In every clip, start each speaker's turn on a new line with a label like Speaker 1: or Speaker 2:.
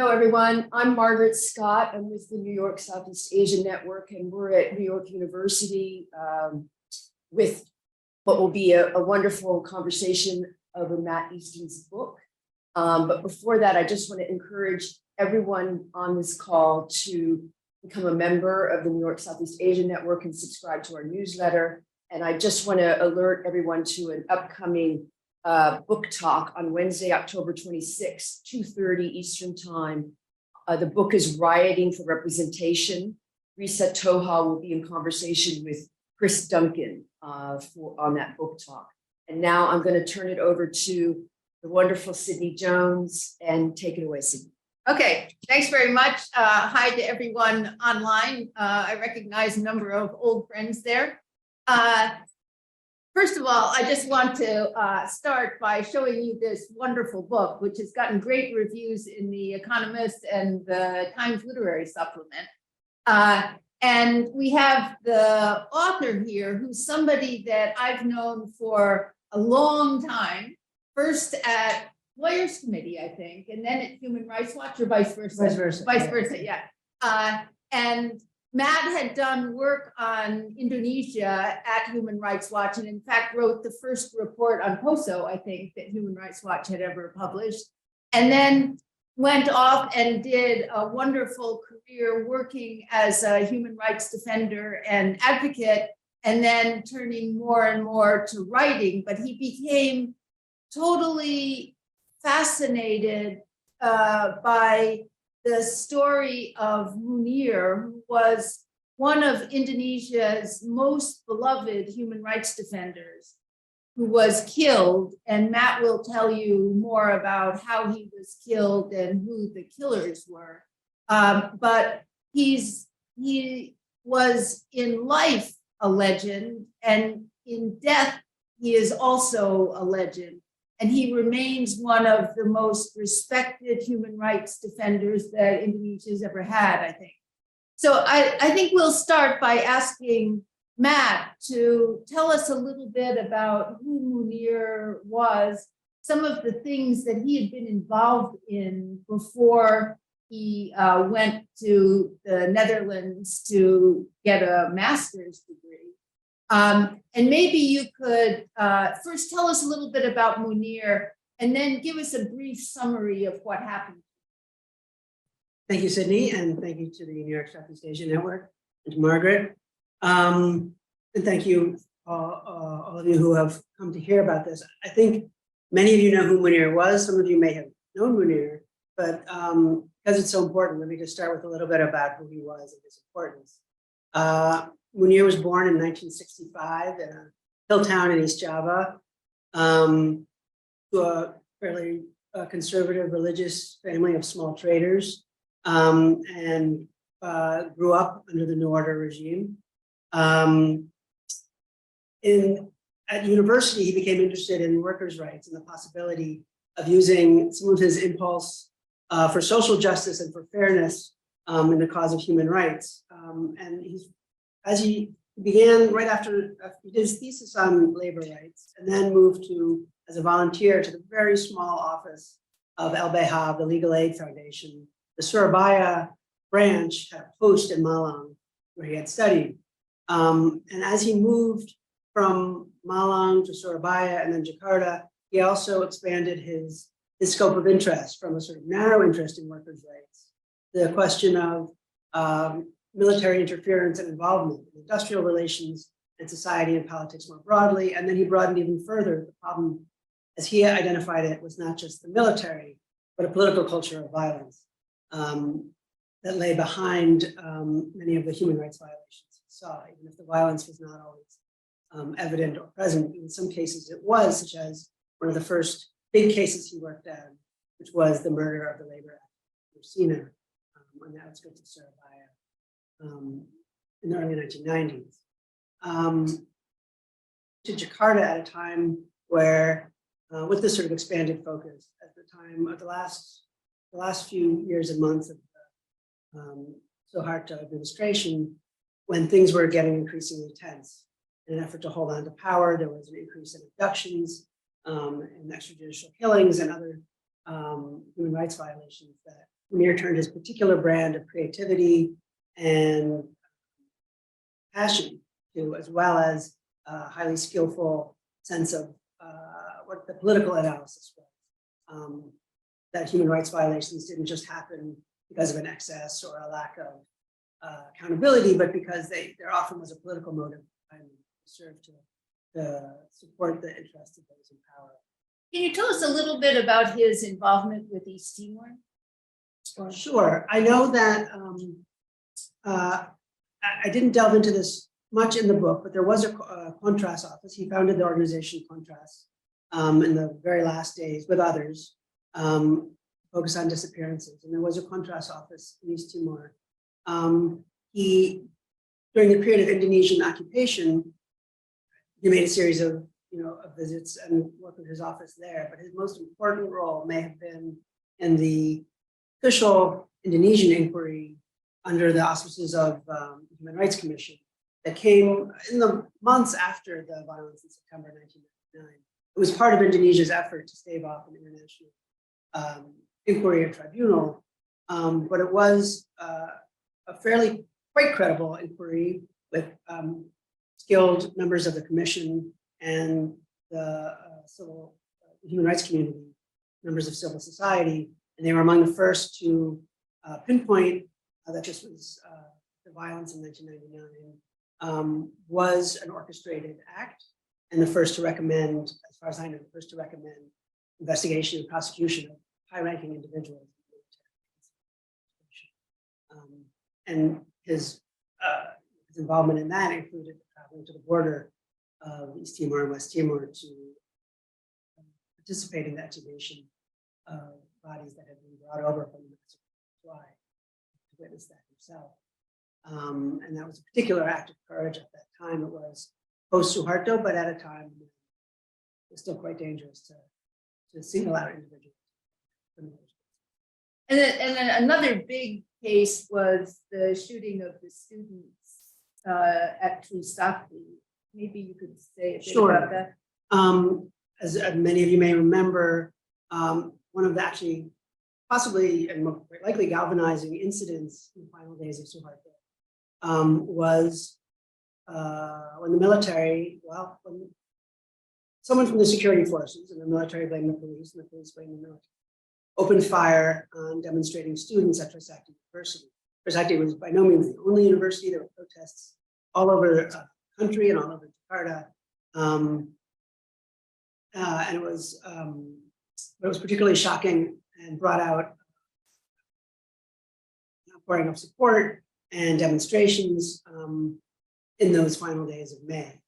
Speaker 1: Hello, everyone. I'm Margaret Scott. I'm with the New York Southeast Asia Network, and we're at New York University with what will be a wonderful conversation over Matt Easton's book. But before that, I just want to encourage everyone on this call to become a member of the New York Southeast Asia Network and subscribe to our newsletter. And I just want to alert everyone to an upcoming book talk on Wednesday, October 26th, 2:30 Eastern Time. The book is Rioting for Representation. Risa Toha will be in conversation with Chris Duncan on that book talk. And now I'm going to turn it over to the wonderful Sidney Jones, and take it away, Sidney.
Speaker 2: Okay, thanks very much. Hi to everyone online. I recognize a number of old friends there. First of all, I just want to start by showing you this wonderful book, which has gotten great reviews in The Economist and the Times Literary Supplement. And we have the author here, who's somebody that I've known for a long time, first at Lawyers Committee, I think, and then at Human Rights Watch, or vice versa? Vice versa, yeah. And Matt had done work on Indonesia at Human Rights Watch, and in fact wrote the first report on POSO, I think, that Human Rights Watch had ever published, and then went off and did a wonderful career working as a human rights defender and advocate, and then turning more and more to writing. But he became totally fascinated by the story of Munir, who was one of Indonesia's most beloved human rights defenders, who was killed. And Matt will tell you more about how he was killed and who the killers were. But he was in life a legend, and in death, he is also a legend. And he remains one of the most respected human rights defenders that Indonesia's ever had, I think. So I think we'll start by asking Matt to tell us a little bit about who Munir was, some of the things that he had been involved in before he went to the Netherlands to get a master's degree. And maybe you could first tell us a little bit about Munir, and then give us a brief summary of what happened.
Speaker 3: Thank you, Sidney, and thank you to the New York Southeast Asia Network and to Margaret. And thank you, all of you who have come to hear about this. I think many of you know who Munir was. Some of you may have known Munir, but because it's so important, let me just start with a little bit about who he was and his importance. Munir was born in 1965 in a hill town in East Java, to a fairly conservative religious family of small traders, and grew up under the New Order regime. At university, he became interested in workers' rights and the possibility of using some of his impulse for social justice and for fairness in the cause of human rights. And as he began right after he did his thesis on labor rights, and then moved to, as a volunteer, to the very small office of LBH, the Legal Aid Foundation. The Surabaya branch had a post in Malang where he had studied. And as he moved from Malang to Surabaya and then Jakarta, he also expanded his scope of interest from a sort of narrow interest in workers' rights, the question of military interference and involvement in industrial relations and society and politics more broadly. And then he broadened even further. The problem, as he identified it, was not just the military, but a political culture of violence that lay behind many of the human rights violations he saw, even if the violence was not always evident or present. In some cases it was, such as one of the first big cases he worked on, which was the murder of the labor activist NYSEAN on the outskirts of Surabaya in the early 1990s. To Jakarta at a time where, with this sort of expanded focus, at the time of the last few years and months of the Suharto administration, when things were getting increasingly tense. In an effort to hold on to power, there was an increase in abductions and extrajudicial killings and other human rights violations that Munir turned his particular brand of creativity and passion to, as well as a highly skillful sense of what the political analysis was. That human rights violations didn't just happen because of an excess or a lack of accountability, but because there often was a political motive and served to support the interests of those in power.
Speaker 2: Can you tell us a little bit about his involvement with East Timor?
Speaker 3: Sure. I know that I didn't delve into this much in the book, but there was a Contras office. He founded the organization Contras in the very last days with others, focused on disappearances. And there was a Contras office in East Timor. He, during the period of Indonesian occupation, he made a series of visits and worked with his office there. But his most important role may have been in the official Indonesian inquiry under the auspices of the Human Rights Commission that came in the months after the violence in September 1999. It was part of Indonesia's effort to stave off an international inquiry or tribunal, but it was a fairly quite credible inquiry with skilled members of the commission and the human rights community, members of civil society, and they were among the first to pinpoint that this was the violence in 1999 was an orchestrated act, and the first to recommend, as far as I know, the first to recommend investigation and prosecution of high-ranking individuals. And his involvement in that included traveling to the border of East Timor and West Timor to participate in the exhumation of bodies that had been brought over from the Fly to witness that himself. And that was a particular act of courage at that time. It was post-Suharto, but at a time when it was still quite dangerous to single out individuals.
Speaker 2: And then another big case was the shooting of the students at Trisakti. Maybe you could say a bit about that.
Speaker 3: As many of you may remember, one of the actually possibly and quite likely galvanizing incidents in the final days of Suharto was when the military, when someone from the security forces, and the military blamed the police, and the police blamed the military, opened fire on demonstrating students at Trisakti University. Trisakti was by no means the only university. There were protests all over the country and all over Jakarta. And it was particularly shocking and brought out outpouring of support and demonstrations in those final days of May.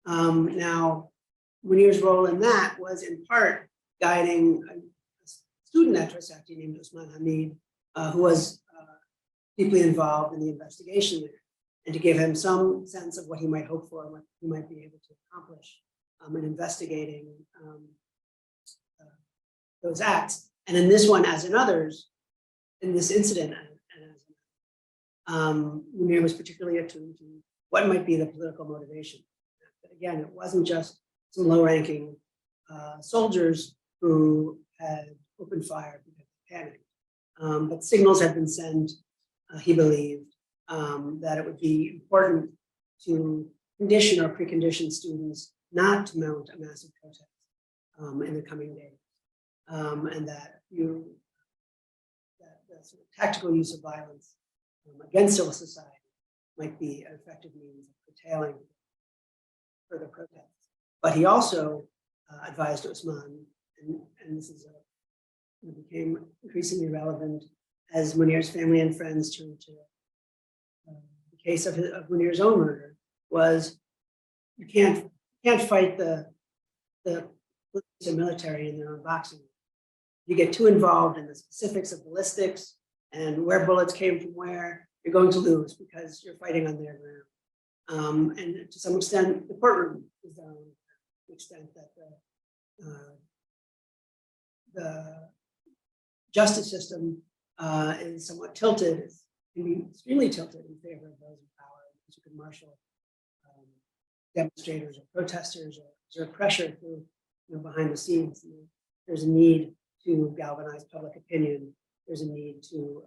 Speaker 3: Now, Munir's role in that was in part guiding a student at Trisakti named Usman Hamid, who was deeply involved in the investigation there, and to give him some sense of what he might hope for and what he might be able to accomplish in investigating those acts. And in this one, as in others, in this incident, Munir was particularly attuned to what might be the political motivation. But again, it wasn't just some low-ranking soldiers who had opened fire because they panicked, but signals had been sent, he believed, that it would be important to condition or precondition students not to mount a massive protest in the coming days, and that the sort of tactical use of violence against civil society might be an effective means of curtailing further protests. But he also advised Usman, and this is became increasingly relevant as Munir's family and friends turned to the case of Munir's own murder, was you can't fight the police and military in their own boxing. You get too involved in the specifics of ballistics and where bullets came from where, you're going to lose because you're fighting on their ground. And to some extent, the courtroom is down to the extent that the justice system is somewhat tilted, can be extremely tilted in favor of those in power, because you can marshal demonstrators or protesters or exert pressure through, behind the scenes. There's a need to galvanize public opinion there's a need to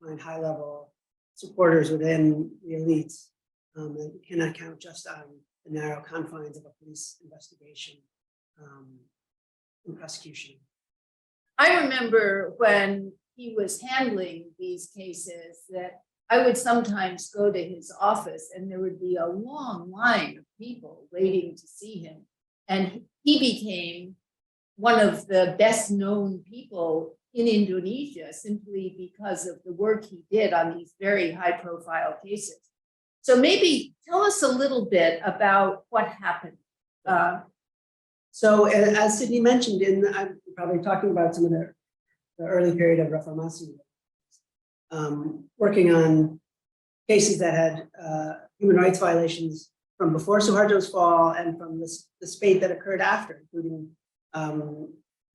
Speaker 3: find high-level supporters within the elites, and we cannot count just on the narrow confines of a police investigation and prosecution.
Speaker 2: I remember when he was handling these cases that I would sometimes go to his office and there would be a long line of people waiting to see him. And he became one of the best known people in Indonesia simply because of the work he did on these very high profile cases. So maybe tell us a little bit about what happened.
Speaker 3: So as Sidney mentioned, I'm probably talking about some of the early period of Reformasi, working on cases that had human rights violations from before Suharto's fall and from the spate that occurred after, including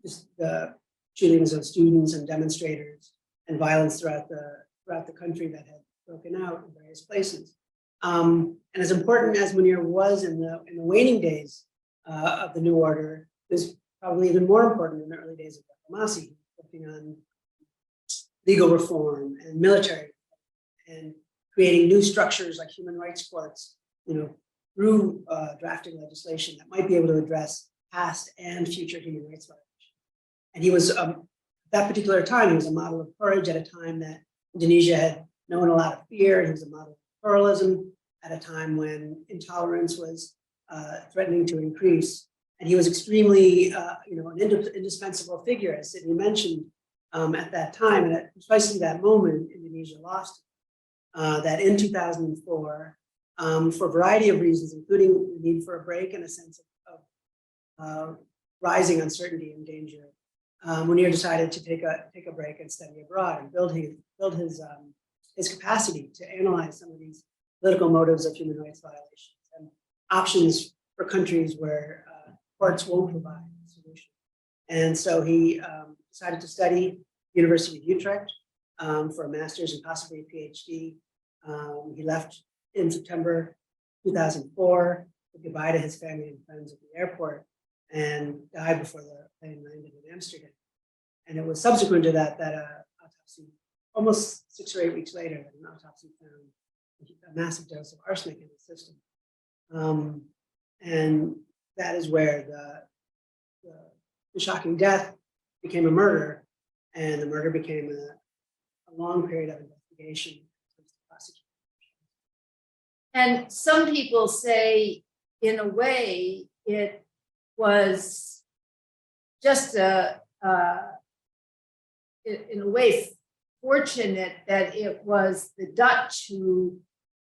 Speaker 3: just the shootings of students and demonstrators and violence throughout the country that had broken out in various places. And as important as Munir was in the waning days of the New Order, it was probably even more important in the early days of Reformasi, working on legal reform and military and creating new structures like human rights courts, through drafting legislation that might be able to address past and future human rights violations. And he was, at that particular time, he was a model of courage at a time that Indonesia had known a lot of fear. He was a model of pluralism at a time when intolerance was threatening to increase. And he was extremely, an indispensable figure, as Sidney mentioned, at that time. And at precisely that moment, Indonesia lost that in 2004, for a variety of reasons, including the need for a break and a sense of rising uncertainty and danger. Munir decided to take a break and study abroad and build his capacity to analyze some of these political motives of human rights violations and options for countries where courts won't provide a solution. And so he decided to study University of Utrecht for a master's and possibly a PhD. He left in September 2004, said goodbye to his family and friends at the airport, and died before the plane landed in Amsterdam. And it was subsequent to that autopsy, almost 6 or 8 weeks later, that an autopsy found a massive dose of arsenic in his system. And that is where the shocking death became a murder, and the murder became a long period of investigation.
Speaker 2: And some people say, in a way, it was just in a way, fortunate that it was the Dutch who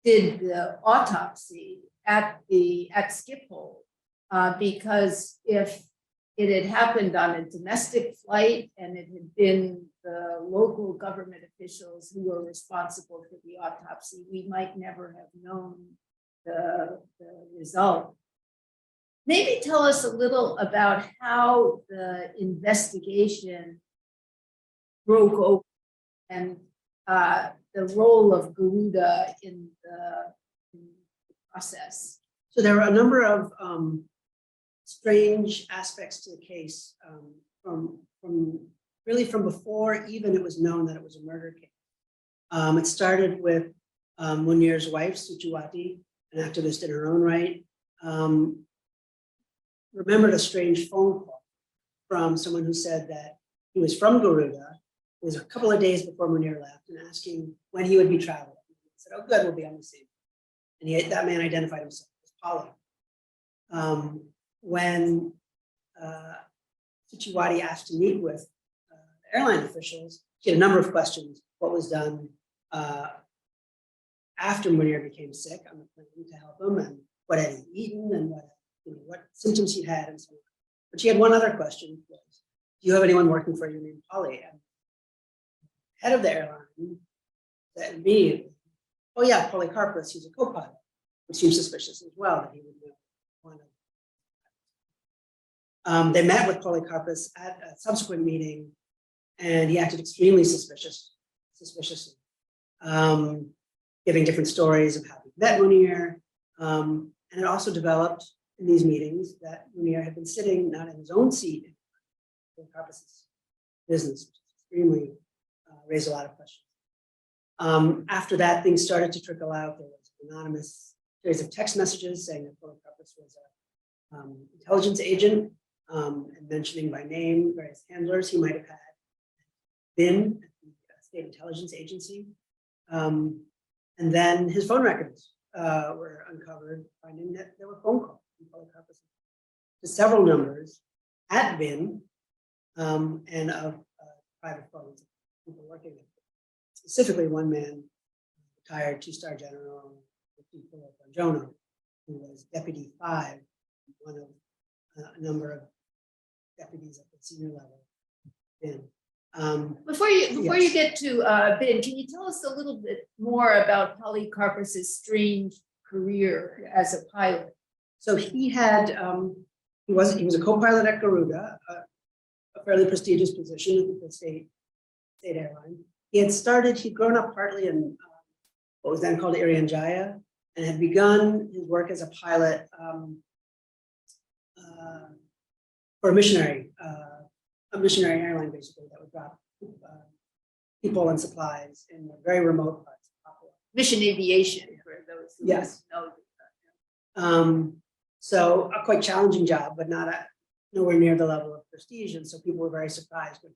Speaker 2: did the autopsy at Schiphol, because if it had happened on a domestic flight and it had been the local government officials who were responsible for the autopsy, we might never have known the result. Maybe tell us a little about how the investigation broke open and the role of Garuda in the process.
Speaker 3: So there were a number of strange aspects to the case from before even it was known that it was a murder case. It started with Munir's wife, Suciwati, an activist in her own right, remembered a strange phone call from someone who said that he was from Garuda. It was a couple of days before Munir left, and asking when he would be traveling. He said, "Oh, good, we'll be on the same." And that man identified himself as Paulo. When Suciwati asked to meet with airline officials, she had a number of questions. What was done after Munir became sick on the plane to help him, and what had he eaten, and what symptoms he'd had, and so on. But she had one other question: was, "Do you have anyone working for you named Polly?" And head of the airline said immediately, "Oh yeah, Polycarpus, he's a co-pilot," which seems suspicious as well that he would know one of. They met with Polycarpus at a subsequent meeting, and he acted extremely suspiciously, giving different stories of how he met Munir. And it also developed in these meetings that Munir had been sitting not in his own seat in Polycarpus's business, which is extremely raised a lot of questions. After that, things started to trickle out. There was an anonymous series of text messages saying that Policarpus was an intelligence agent, and mentioning by name various handlers he might have had been at the State Intelligence Agency. And then his phone records were uncovered, finding that there were phone calls from Policarpus to several numbers at BIN, and of private phones, people working with it. Specifically, one man, retired two-star general Bonjono, who was Deputy 5, one of a number of deputies at the senior level.
Speaker 2: Before you
Speaker 3: Yes.
Speaker 2: get to Ben, can you tell us a little bit more about Policarpus's strange career as a pilot?
Speaker 3: So he had he was a co-pilot at Garuda, a fairly prestigious position at the state airline. He'd grown up partly in what was then called Irian and had begun his work as a pilot for a missionary airline, basically, that would drop people and supplies in the very remote parts of Papua.
Speaker 2: Mission aviation, for those who
Speaker 3: Yes.
Speaker 2: know.
Speaker 3: So a quite challenging job, but nowhere near the level of prestige. And so people were very surprised when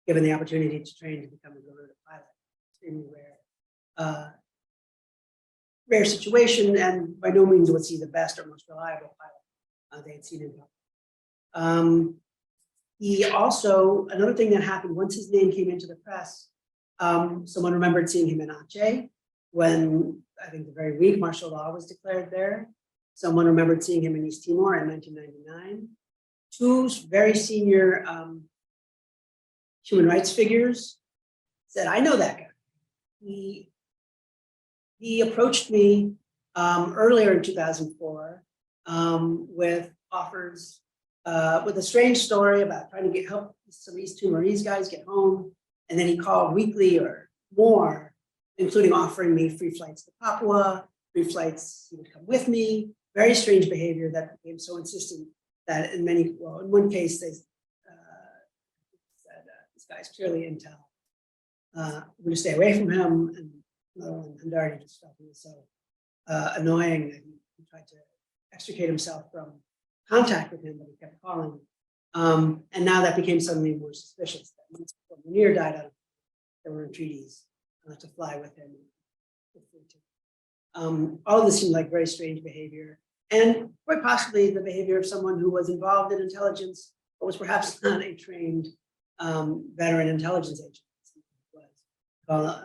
Speaker 3: given the opportunity to train to become a Garuda pilot. Extremely rare situation, and by no means was he the best or most reliable pilot they had seen in. He also, another thing that happened once his name came into the press, someone remembered seeing him in Aceh when I think the very week martial law was declared there. Someone remembered seeing him in East Timor in 1999. Two very senior human rights figures said, "I know that guy. He approached me earlier in 2004 with offers, with a strange story about trying to help some East Timorese guys get home. And then he called weekly or more, including offering me free flights to Papua, free flights, he would come with me." Very strange behavior that became so insistent that in one case they said, this guy's clearly intel. We're going to stay away from him. And Handari just felt he was so annoying that he tried to extricate himself from contact with him, but he kept calling. And now that became suddenly more suspicious. That once Munir died out, there were entreaties to fly with him. All of this seemed like very strange behavior, and quite possibly the behavior of someone who was involved in intelligence, but was perhaps not a trained veteran intelligence agent. Was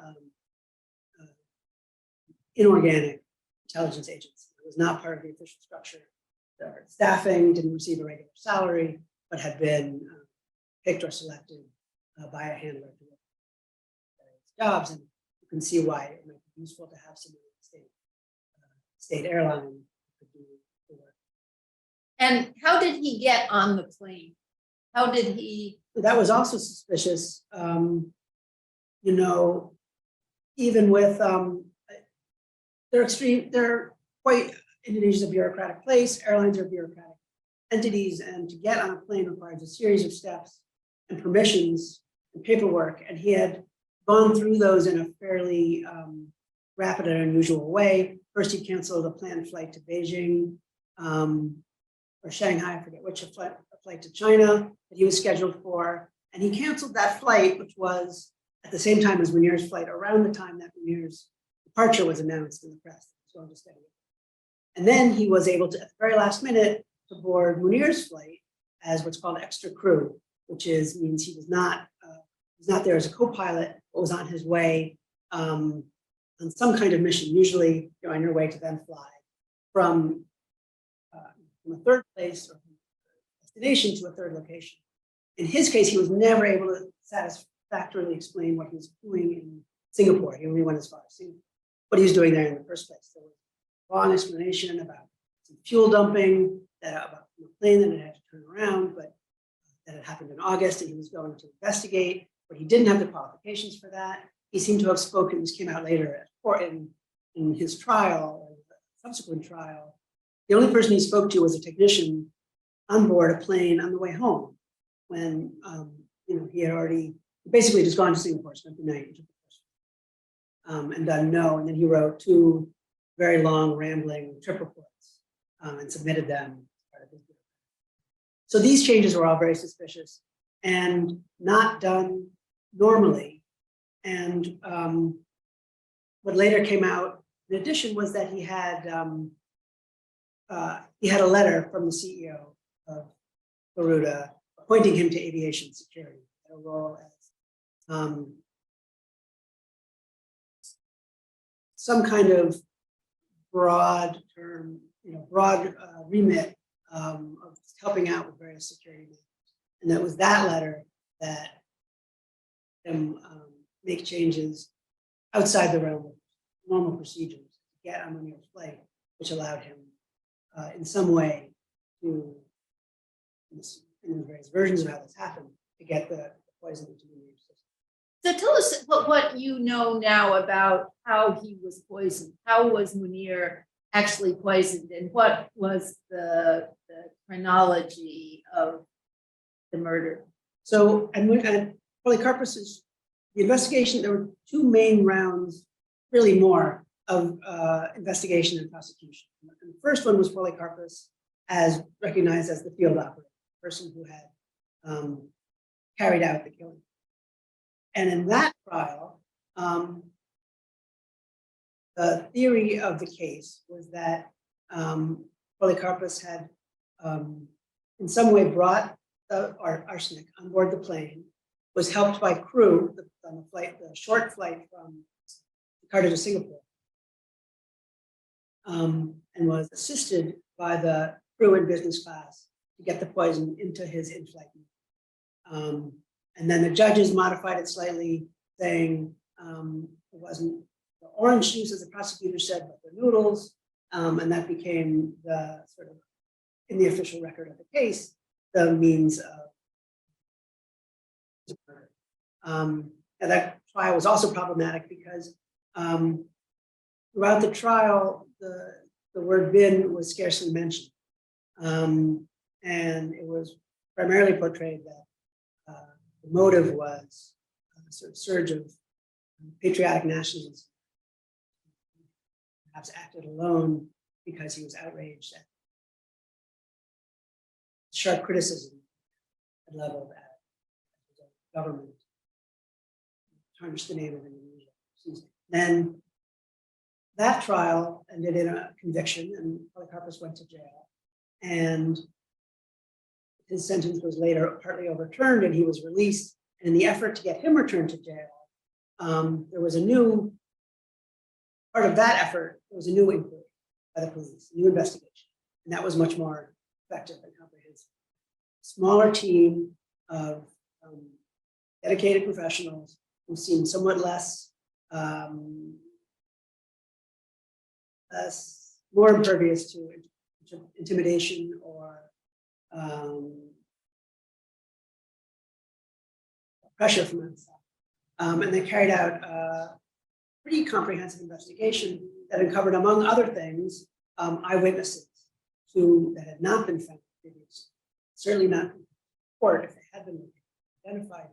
Speaker 3: inorganic intelligence agents. It was not part of the official structure. Their staffing didn't receive a regular salary, but had been picked or selected by a handler to work various jobs. And you can see why it might be useful to have someone in the state airline who could do the work.
Speaker 2: And how did he get on the plane? How did he?
Speaker 3: That was also suspicious. Even with they're quite, Indonesia's a bureaucratic place, airlines are bureaucratic entities, and to get on a plane requires a series of steps and permissions and paperwork, and he had gone through those in a fairly rapid and unusual way. First, he canceled a planned flight to Beijing or Shanghai, I forget which, a flight to China that he was scheduled for, and he canceled that flight, which was at the same time as Munir's flight, around the time that Munir's departure was announced in the press. So and then he was able to, at the very last minute, to board Munir's flight as what's called extra crew, which means he was not there as a co-pilot, but was on his way on some kind of mission, usually on your way to then fly from a third place or destination to a third location. In his case, he was never able to satisfactorily explain what he was doing in Singapore. He only went as far as Singapore, what he was doing there in the first place. There was a long explanation about some fuel dumping, about a plane that it had to turn around, but that had happened in August, and he was going to investigate, but he didn't have the qualifications for that. He seemed to have spoken, this came out later in his trial, subsequent trial. The only person he spoke to was a technician on board a plane on the way home, when he had already basically just gone to Singapore, spent the night, and done no. And then he wrote 2 very long, rambling trip reports and submitted them. So these changes were all very suspicious and not done normally. And what later came out, in addition, was that he had a letter from the CEO of Garuda appointing him to aviation security, a role as some kind of broad term, broad remit of helping out with various security matters. And that was that letter that make changes outside the realm of normal procedures to get on Munir's flight, which allowed him in some way to, in the various versions of how this happened, to get the poison into Munir's system.
Speaker 2: So tell us what you know now about how he was poisoned. How was Munir actually poisoned, and what was the chronology of the murder?
Speaker 3: So, and Polycarpus's, the investigation, there were 2 main rounds, really more, of investigation and prosecution. And the first one was Polycarpus, as recognized as the field operator, the person who had carried out the killing. And in that trial, the theory of the case was that Polycarpus had in some way brought the arsenic on board the plane, was helped by crew on the flight, the short flight from Jakarta to Singapore, and was assisted by the crew in business class to get the poison into his in-flight meal. And then the judges modified it slightly, saying it wasn't the orange juice, as the prosecutor said, but the noodles, and that became the sort of, in the official record of the case, the means of murder. And that trial was also problematic because throughout the trial, the word bin was scarcely mentioned. And it was primarily portrayed that the motive was a sort of surge of patriotic nationalism. Perhaps acted alone because he was outraged at sharp criticism and leveled at the government, tarnished the name of Indonesia. Then that trial ended in a conviction, and Polycarpus went to jail. And his sentence was later partly overturned, and he was released. And in the effort to get him returned to jail, there was a new part of that effort. There was a new inquiry by the police, a new investigation, and that was much more effective and comprehensive. Smaller team of dedicated professionals who seemed somewhat less more impervious to intimidation or pressure from outside. And they carried out a pretty comprehensive investigation that uncovered, among other things, eyewitnesses that had not been found previously, certainly not in court if they had been identified,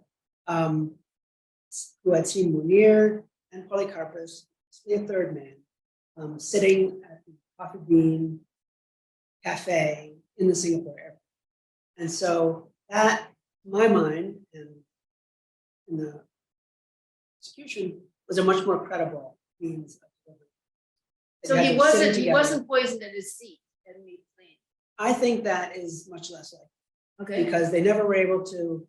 Speaker 3: who had seen Munir and Polycarpus, a third man, sitting at the Coffee Bean Cafe in the Singapore airport. And so that, in my mind, and in the execution, was a much more credible means of delivery.
Speaker 2: So he wasn't poisoned at his seat in the plane.
Speaker 3: I think that is much less likely.
Speaker 2: Okay.
Speaker 3: Because they never were able to,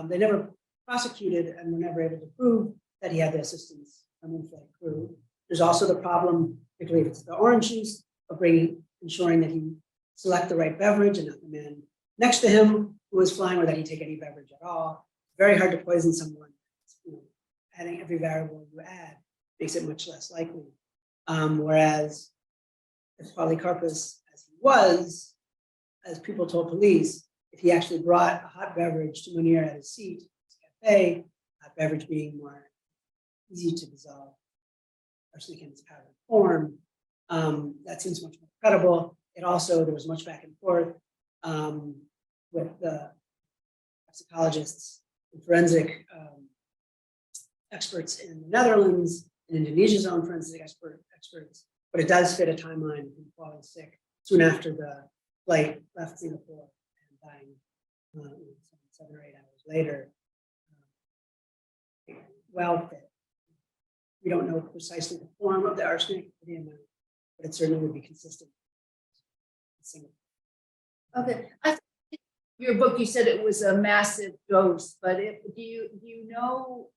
Speaker 3: they never prosecuted and were never able to prove that he had the assistance from in-flight crew. There's also the problem, particularly if it's the orange juice, of ensuring that he select the right beverage and not the man next to him who was flying, or that he take any beverage at all. Very hard to poison someone. Adding every variable you add makes it much less likely. Whereas if Polycarpus, as he was, as people told police, if he actually brought a hot beverage to Munir at his seat, his cafe, hot beverage being more easy to dissolve, arsenic in its powdered form, that seems much more credible. It also, there was much back and forth with the toxicologists and forensic experts in the Netherlands, and Indonesia's own forensic experts, but it does fit a timeline of him falling sick soon after the flight left Singapore and dying 7 or 8 hours later. Well fit. We don't know precisely the form of the arsenic, the amount, but it certainly would be consistent.
Speaker 2: Okay, I think in your book, you said it was a massive dose, but do you know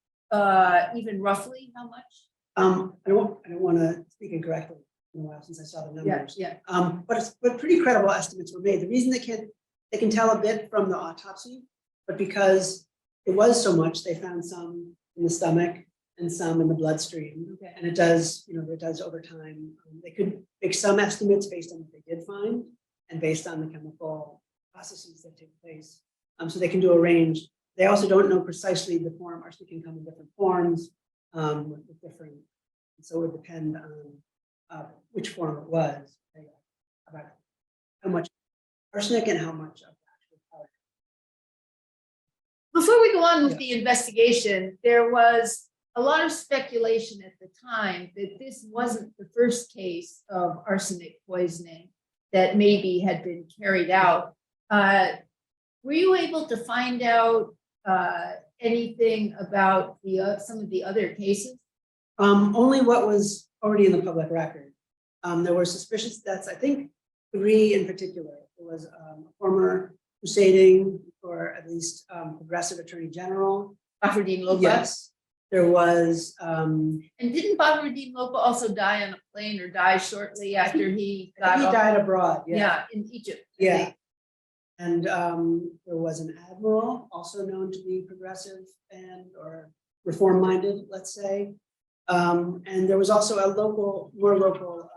Speaker 2: even roughly how much?
Speaker 3: I don't want to speak incorrectly in a while since I saw the numbers.
Speaker 2: Yeah.
Speaker 3: But pretty credible estimates were made. The reason they can tell a bit from the autopsy, but because it was so much, they found some in the stomach and some in the bloodstream.
Speaker 2: Okay.
Speaker 3: And it does, it does over time. They could make some estimates based on what they did find and based on the chemical processes that take place. So they can do a range. They also don't know precisely the form. Arsenic can come in different forms with different, so it would depend on which form it was, about how much arsenic and how much of the actual powder.
Speaker 2: Before we go on with the investigation, there was a lot of speculation at the time that this wasn't the first case of arsenic poisoning that maybe had been carried out. Were you able to find out anything about some of the other cases?
Speaker 3: Only what was already in the public record. There were suspicious deaths, I think 3 in particular. There was a former crusading, or at least progressive attorney general.
Speaker 2: Bahruddin Lopa?
Speaker 3: Yes. There was.
Speaker 2: And didn't Bahruddin Lopa also die on a plane or die shortly after he
Speaker 3: I think he
Speaker 2: off?
Speaker 3: died abroad.
Speaker 2: Yeah, in Egypt. I
Speaker 3: Yeah.
Speaker 2: think.
Speaker 3: And there was an admiral also known to be progressive or reform-minded, let's say. And there was also a more local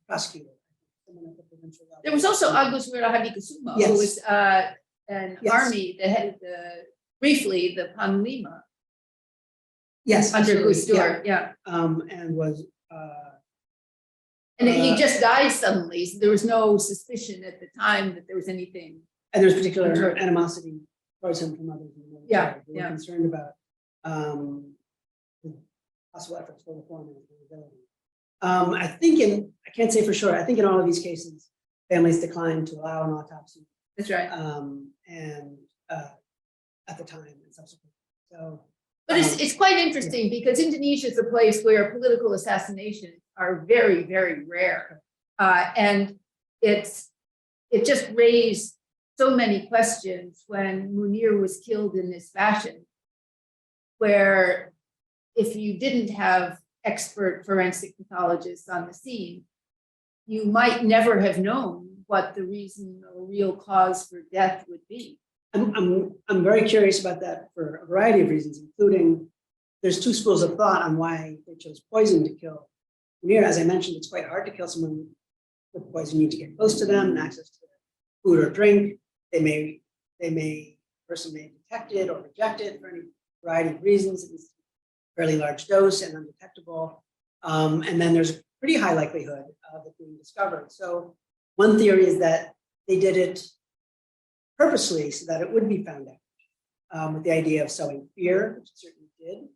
Speaker 3: prosecutor. Someone at the provincial level.
Speaker 2: There was also Agus Wirahadikusuma,
Speaker 3: Yes.
Speaker 2: who was an
Speaker 3: Yes.
Speaker 2: army that had briefly the Panglima
Speaker 3: Yes.
Speaker 2: under
Speaker 3: absolutely,
Speaker 2: Gustur, yeah.
Speaker 3: And was.
Speaker 2: And he just died suddenly, so there was no suspicion at the time that there was anything.
Speaker 3: And there's particular
Speaker 2: Sure.
Speaker 3: animosity towards him from others in the military.
Speaker 2: Yeah,
Speaker 3: They were
Speaker 2: yeah.
Speaker 3: concerned about the possible efforts for reform and accountability. I can't say for sure, I think in all of these cases, families declined to allow an autopsy.
Speaker 2: That's right.
Speaker 3: And at the time and subsequently. So.
Speaker 2: But it's quite interesting because Indonesia is a place where political assassinations are very, very rare. And it just raised so many questions when Munir was killed in this fashion, where if you didn't have expert forensic pathologists on the scene, you might never have known what the reason or real cause for death would be.
Speaker 3: I'm very curious about that for a variety of reasons, including there's 2 schools of thought on why they chose poison to kill Munir. As I mentioned, it's quite hard to kill someone with poison. You need to get close to them and access to food or drink. Person may detect it or reject it for any variety of reasons. It's a fairly large dose and undetectable. And then there's a pretty high likelihood of it being discovered. So one theory is that they did it purposely so that it would be found out, with the idea of sowing fear, which it certainly did,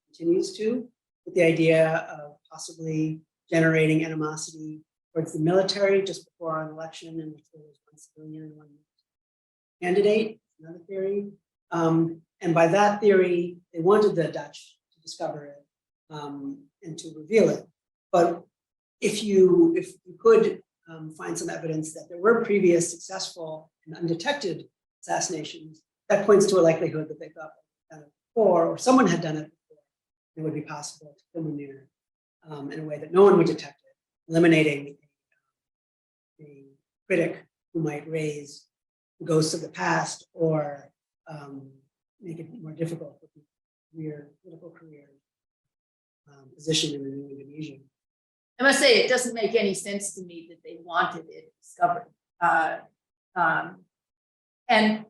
Speaker 3: continues to, with the idea of possibly generating animosity towards the military just before an election in which there was one civilian and one candidate, another theory. And by that theory, they wanted the Dutch to discover it and to reveal it. But if you could find some evidence that there were previous successful and undetected assassinations, that points to a likelihood that they thought they'd done it before, or someone had done it before. It would be possible to kill Munir in a way that no one would detect it, eliminating a critic who might raise the ghosts of the past or make it more difficult for political career position in the new Indonesia.
Speaker 2: I must say, it doesn't make any sense to me that they wanted it discovered. And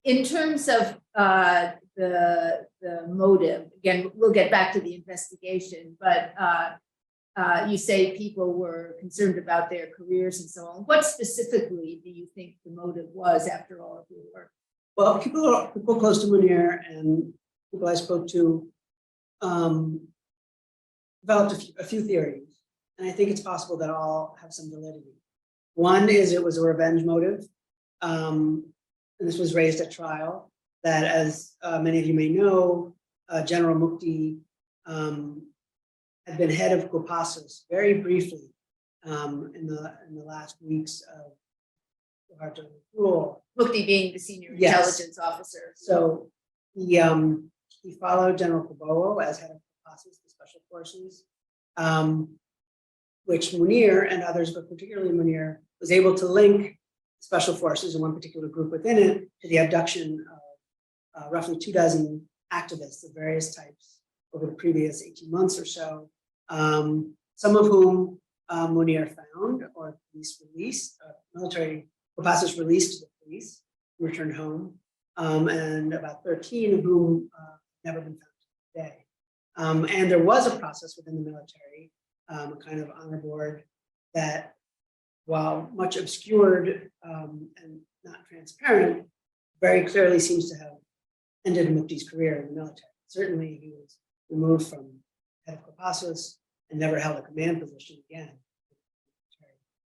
Speaker 2: in terms of the motive, again, we'll get back to the investigation, but you say people were concerned about their careers and so on. What specifically do you think the motive was after all of your work?
Speaker 3: Well, people close to Munir and people I spoke to developed a few theories, and I think it's possible that all have some validity. One is it was a revenge motive, and this was raised at trial, that as many of you may know, General Mukti had been head of Kopassus very briefly in the last weeks of Jakarta rule.
Speaker 2: Mukti being the senior
Speaker 3: Yes.
Speaker 2: intelligence officer.
Speaker 3: So he followed General Prabowo as head of Kopassus, the special forces, which Munir and others, but particularly Munir, was able to link special forces and one particular group within it to the abduction of roughly 24 activists of various types over the previous 18 months or so, some of whom Munir found or police released, military Kopassus released to the police, returned home, and about 13 of whom never been found today. And there was a process within the military, a kind of honor board that, while much obscured and not transparent, very clearly seems to have ended Mukti's career in the military. Certainly, he was removed from head of Kopassus and never held a command position again,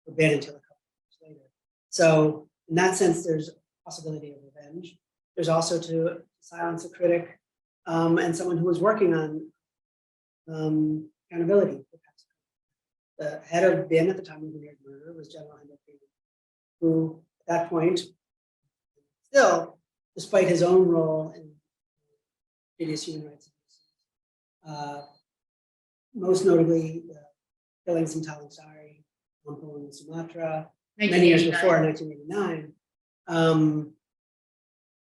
Speaker 3: forbidden until a couple of years later. So, in that sense, there's a possibility of revenge. There's also to silence a critic and someone who was working on accountability. The head of BIN at the time of Munir's murder was General Hendrik, who at that point, still, despite his own role in various human rights abuses, most notably the killings in Talang Sari, Lampung, and Sumatra, many years before, 1989,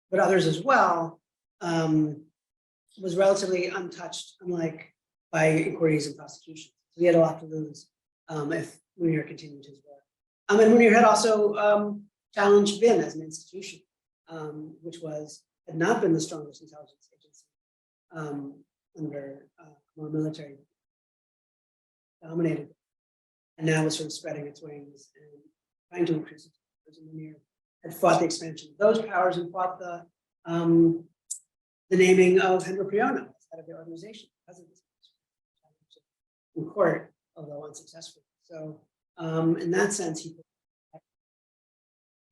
Speaker 3: but others as well, was relatively untouched, unlike by inquiries and prosecutions. So he had a lot to lose if Munir continued his work. And Munir had also challenged BIN as an institution, which had not been the strongest intelligence agency under more military dominated, and now was sort of spreading its wings and trying to increase its powers. And Munir had fought the expansion of those powers and fought the naming of Hendrik Priona as head of the organization because of this in court, although unsuccessfully. So in that sense,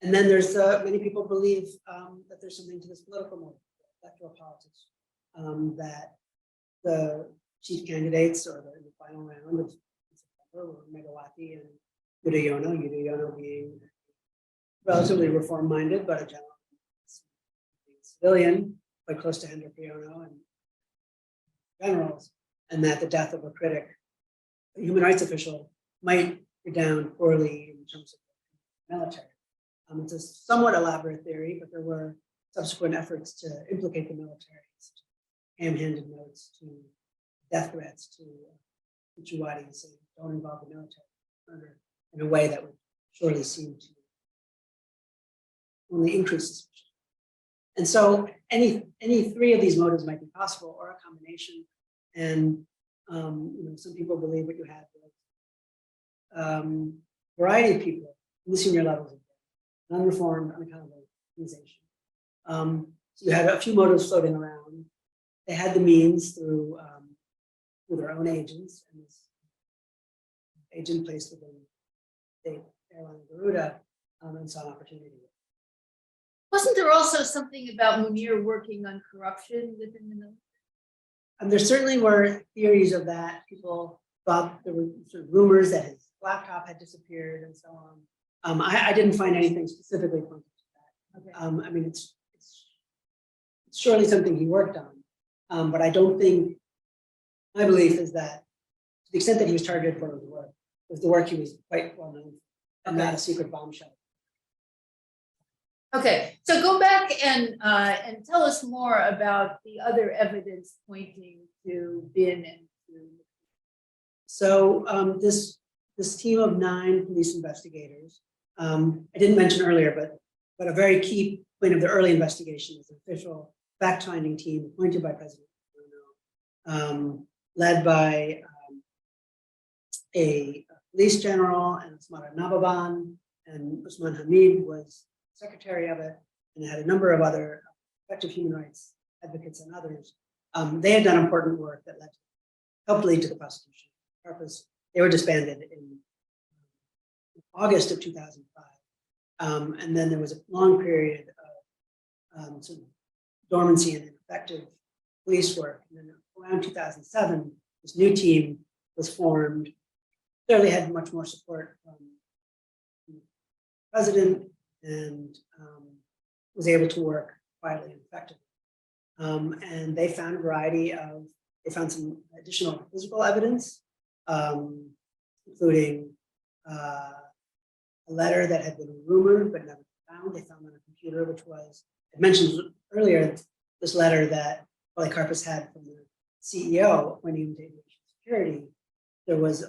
Speaker 3: and then there's many people believe that there's something to this political motive, electoral politics, that the chief candidates or in the final round of September were Megawati and Yudhoyono being relatively reform-minded, but a general civilian, quite close to Hendrik Priona and generals, and that the death of a critic, a human rights official, might redound poorly in terms of the military. It's a somewhat elaborate theory, but there were subsequent efforts to implicate the military, ham-handed notes to death threats to Uchuwadi saying, don't involve the military murder in a way that would surely seem to only increase suspicion. And so any three of these motives might be possible, or a combination. And some people believe what you had was variety of people in the senior levels of unreformed, unaccountable organization. So you had a few motives floating around. They had the means through their own agents, and this agent placed within the airline Garuda and saw an opportunity.
Speaker 2: Wasn't there also something about Munir working on corruption within the military?
Speaker 3: There certainly were theories of that. People thought there were sort of rumors that his laptop had disappeared and so on. I didn't find anything specifically pointed to that. Okay. I mean, it's surely something he worked on, but I don't think, my belief is that to the extent that he was targeted for his work he was quite well known for, and not a secret bombshell.
Speaker 2: Okay, so go back and tell us more about the other evidence pointing to BIN and to.
Speaker 3: So this team of 9 police investigators, I didn't mention earlier, but a very key point of the early investigation is an official fact-finding team appointed by President Bruno, led by a police general and Asmara Nababan, and Usman Hamid was secretary of it, and had a number of other effective human rights advocates and others They had done important work that helped lead to the prosecution. They were disbanded in August of 2005. And then there was a long period of sort of dormancy and ineffective police work. And then around 2007, this new team was formed. Clearly had much more support from the president and was able to work quietly and effectively. And they found some additional physical evidence, including a letter that had been rumored but never found. They found on a computer, which was, I mentioned earlier, this letter that Polikarpis had from the CEO appointing him to aviation security. It was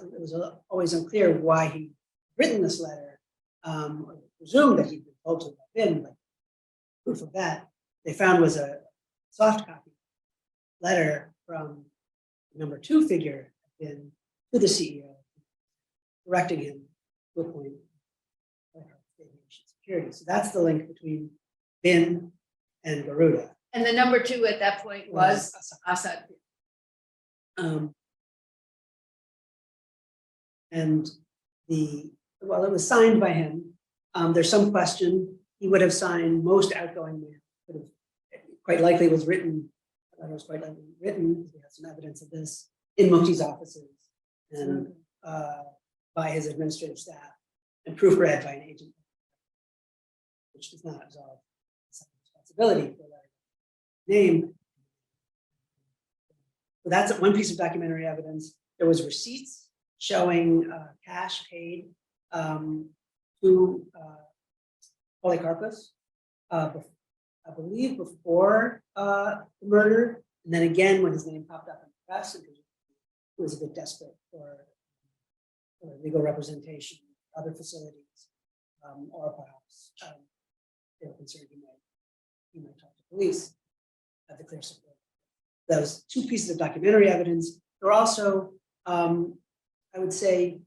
Speaker 3: always unclear why he'd written this letter, or presumed that he'd been told to have been, but proof of that they found was a soft copy letter from the number 2 figure to the CEO, directing him to appoint aviation security. So that's the link between Bin and Garuda.
Speaker 2: And the number 2 at that point was Assad.
Speaker 3: And it was signed by him. There's some question he would have signed most outgoing mail. Could have, quite likely was written. It was quite likely written. We have some evidence of this in Mukti's offices and by his administrative staff, and proofread by an agent, which does not absolve some responsibility for that name. So that's one piece of documentary evidence. There was receipts showing cash paid to Polikarpis, I believe before the murder, and then again when his name popped up in the press, and he was a bit desperate for legal representation, other facilities, or perhaps they were concerned he might talk to police at the clear support. Those 2 pieces of documentary evidence. There were also, I would say,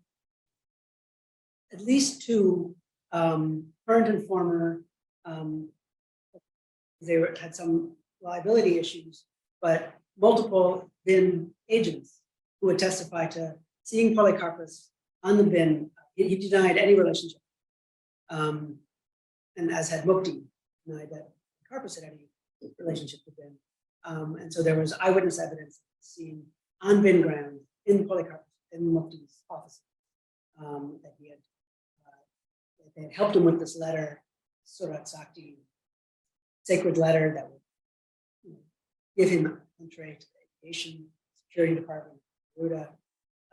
Speaker 3: at least 2 current and former. Had some liability issues, but multiple Bin agents who would testify to seeing Polikarpis on the Bin. He denied any relationship, and as had Mukti denied that Polikarpis had any relationship with Bin. And so there was eyewitness evidence seen on Bin ground in Polikarpis, in Mukti's office, that they had helped him with this letter, Surat Sakti, sacred letter that would give him entree to the aviation security department, Garuda,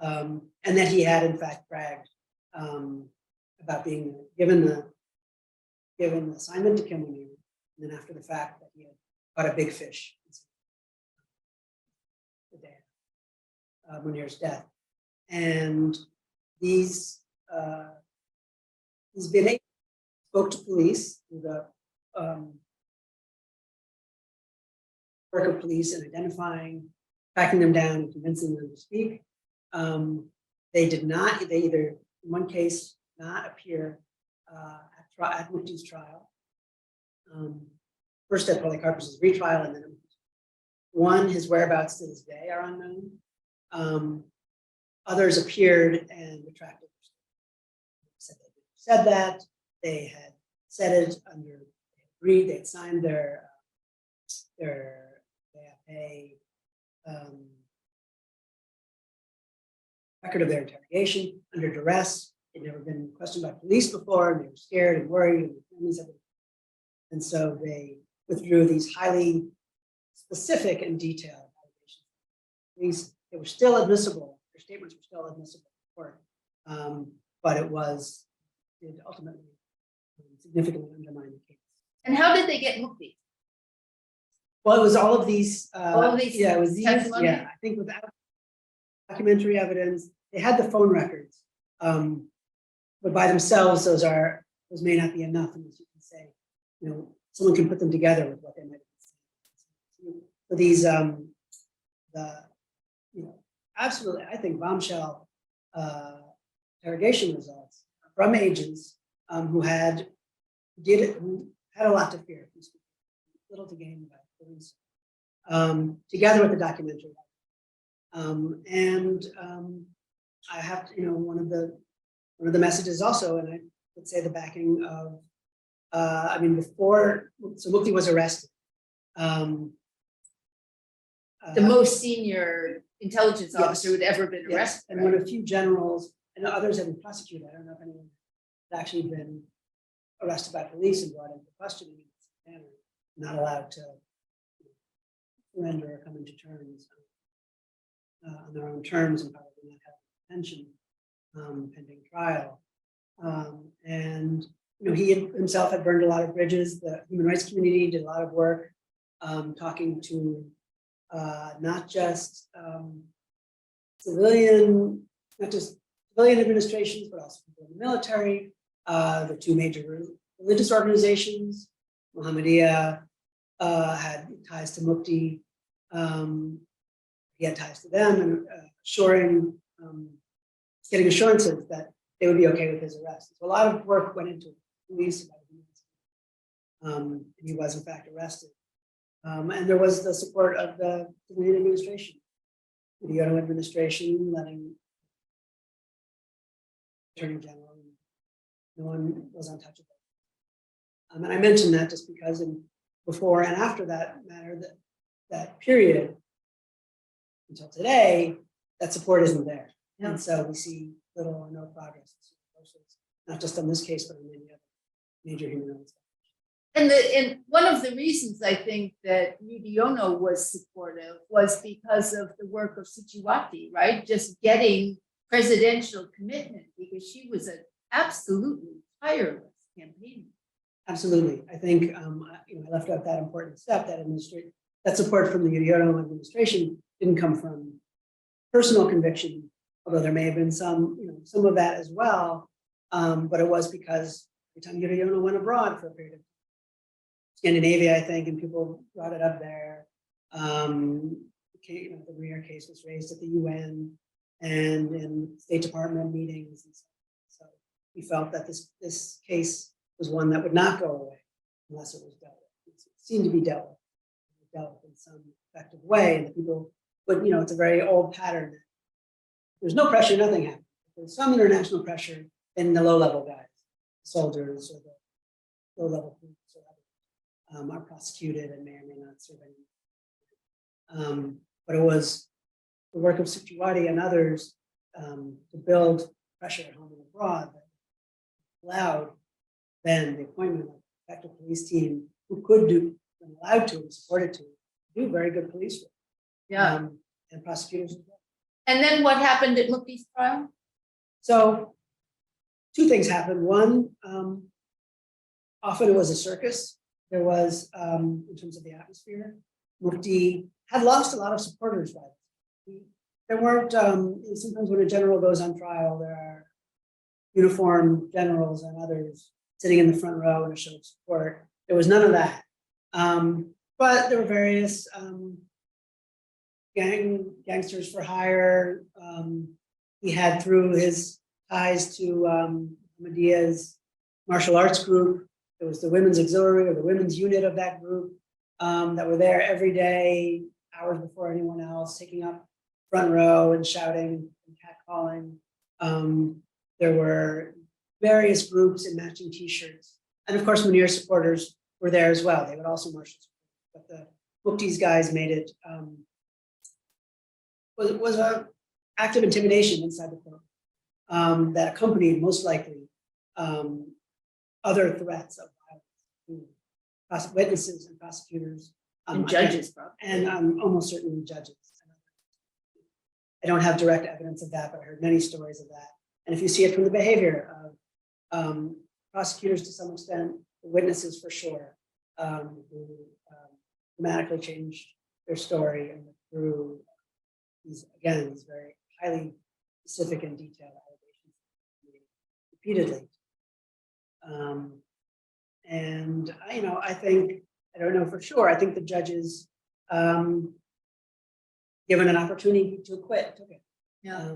Speaker 3: and that he had in fact bragged about being given the assignment to kill Munir, and then after the fact that he had caught a big fish the day of Munir's death. And these Bin agents spoke to police through the work of police and identifying, tracking them down and convincing them to speak. They did not, they either, in one case, not appear at Mukti's trial. First at Polikarpis' retrial, and then one, his whereabouts to this day are unknown. Others appeared and retracted. Said that they had said it under, they agreed, they had signed their record of their interrogation under duress. They'd never been questioned by police before, and they were scared and worried, and so they withdrew these highly specific and detailed allegations. They were still admissible, their statements were still admissible in court, but it ultimately significantly undermined the case.
Speaker 2: And how did they get Mukti?
Speaker 3: Well, it was all of these.
Speaker 2: Yeah,
Speaker 3: it was these.
Speaker 2: testimony?
Speaker 3: Yeah, I think without documentary evidence, they had the phone records, but by themselves, those may not be enough, unless you can say, someone can put them together with what they might have been saying. So these, absolutely, I think bombshell interrogation results from agents who had a lot to fear, little to gain by doing so. together with the documentary. I have to, one of the messages also, and I would say the backing of, before, so Mukti was arrested.
Speaker 2: The most senior intelligence
Speaker 3: Yes.
Speaker 2: officer who'd ever been
Speaker 3: Yes,
Speaker 2: arrested.
Speaker 3: and when a few generals and others have been prosecuted, I don't know if anyone had actually been arrested by police and brought into questioning in this manner, not allowed to surrender or come into terms on their own terms and probably not have detention pending trial. And he himself had burned a lot of bridges. The human rights community did a lot of work talking to not just civilian administrations, but also people in the military, the two major religious organizations. Muhammadiyah had ties to Mukti. He had ties to them, and getting assurances that they would be okay with his arrest. So a lot of work went into police about him. He was in fact arrested. And there was the support of the civilian administration, the Yodel administration, letting Attorney General, no one was untouchable. And I mentioned that just because before and after that matter, that period until today, that support isn't there.
Speaker 2: Yeah.
Speaker 3: And so we see little or no progress, not just on this case, but on many other major human rights.
Speaker 2: And one of the reasons I think that Yudhoyono was supportive was because of the work of Suciwati, right? Just getting presidential commitment, because she was an absolutely tireless campaigner.
Speaker 3: Absolutely. I think I left out that important step, that support from the Yudhoyono administration didn't come from personal conviction, although there may have been some of that as well. But it was because every time Yudhoyono went abroad for a period of time, Scandinavia, I think, and people brought it up there. The Munir case was raised at the UN and in State Department meetings. And so we felt that this case was one that would not go away unless it was dealt with. It seemed to be dealt with in some effective way. And the people would, it's a very old pattern. There's no pressure, nothing happens. There's some international pressure in the low-level guys, the soldiers or the low-level police or others are prosecuted and may or may not serve any. But it was the work of Suciwati and others to build pressure at home and abroad that allowed then the appointment of an effective police team who could do, and allowed to, and supported to do very good police work.
Speaker 2: Yeah.
Speaker 3: And prosecutors as well.
Speaker 2: And then what happened at Mukti's trial?
Speaker 3: So two things happened. One, often it was a circus. There was, in terms of the atmosphere, Mukti had lost a lot of supporters by this. There weren't, sometimes when a general goes on trial, there are uniformed generals and others sitting in the front row in a show of support. There was none of that. But there were various gangsters for hire. He had, through his ties to Muhammadiyah's martial arts group, there was the women's auxiliary or the women's unit of that group that were there every day, hours before anyone else, taking up front row and shouting and catcalling. There were various groups in matching t-shirts. And of course, Munir supporters were there as well. They would also marshal support. But the Mukti's guys made it, was an act of intimidation inside the court that accompanied, most likely, other threats of violence to witnesses and prosecutors.
Speaker 2: And judges, probably.
Speaker 3: And almost certainly judges. I don't have direct evidence of that, but I heard many stories of that. And if you see it from the behavior of prosecutors to some extent, the witnesses for sure, who dramatically changed their story and through these very highly specific and detailed allegations repeatedly. And I think, I don't know for sure, I think the judges, given an opportunity to acquit, took it.
Speaker 2: Yeah.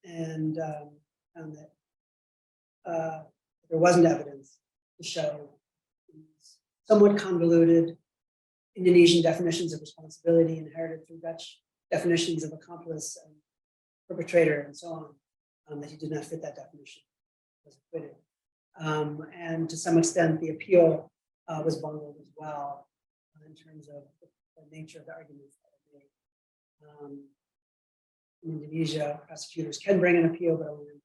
Speaker 3: And found that there wasn't evidence to show somewhat convoluted Indonesian definitions of responsibility inherited through Dutch definitions of accomplice and perpetrator and so on, that he did not fit that definition, was acquitted. And to some extent, the appeal was bungled as well in terms of the nature of the arguments that were made. In Indonesia, prosecutors can bring an appeal, but only in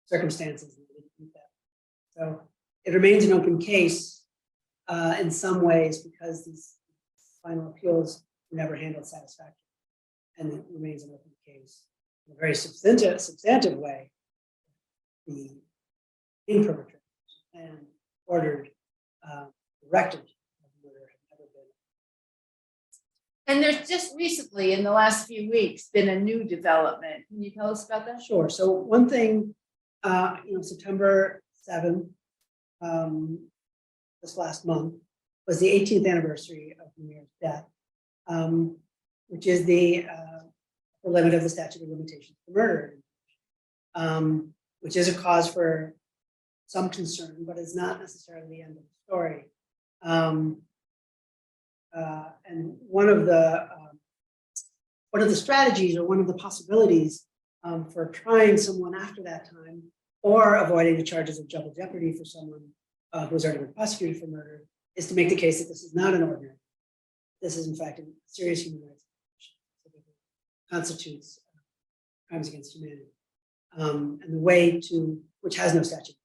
Speaker 3: circumstances. And they didn't do that. So it remains an open case in some ways because these final appeals were never handled satisfactorily, and it remains an open case in a very substantive way. The perpetrator and ordered, directed murder had never been.
Speaker 2: And there's just recently, in the last few weeks, been a new development. Can you tell us about that?
Speaker 3: Sure. So one thing, September 7th, this last month, was the 18th anniversary of Munir's death, which is the limit of the statute of limitations for murder, which is a cause for some concern, but it's not necessarily the end of the story. And one of the strategies or one of the possibilities for trying someone after that time or avoiding the charges of double jeopardy for someone who has already been prosecuted for murder is to make the case that this is not an ordinary. This is in fact a serious human rights violation. Constitutes crimes against humanity. And the way to, which has no statute.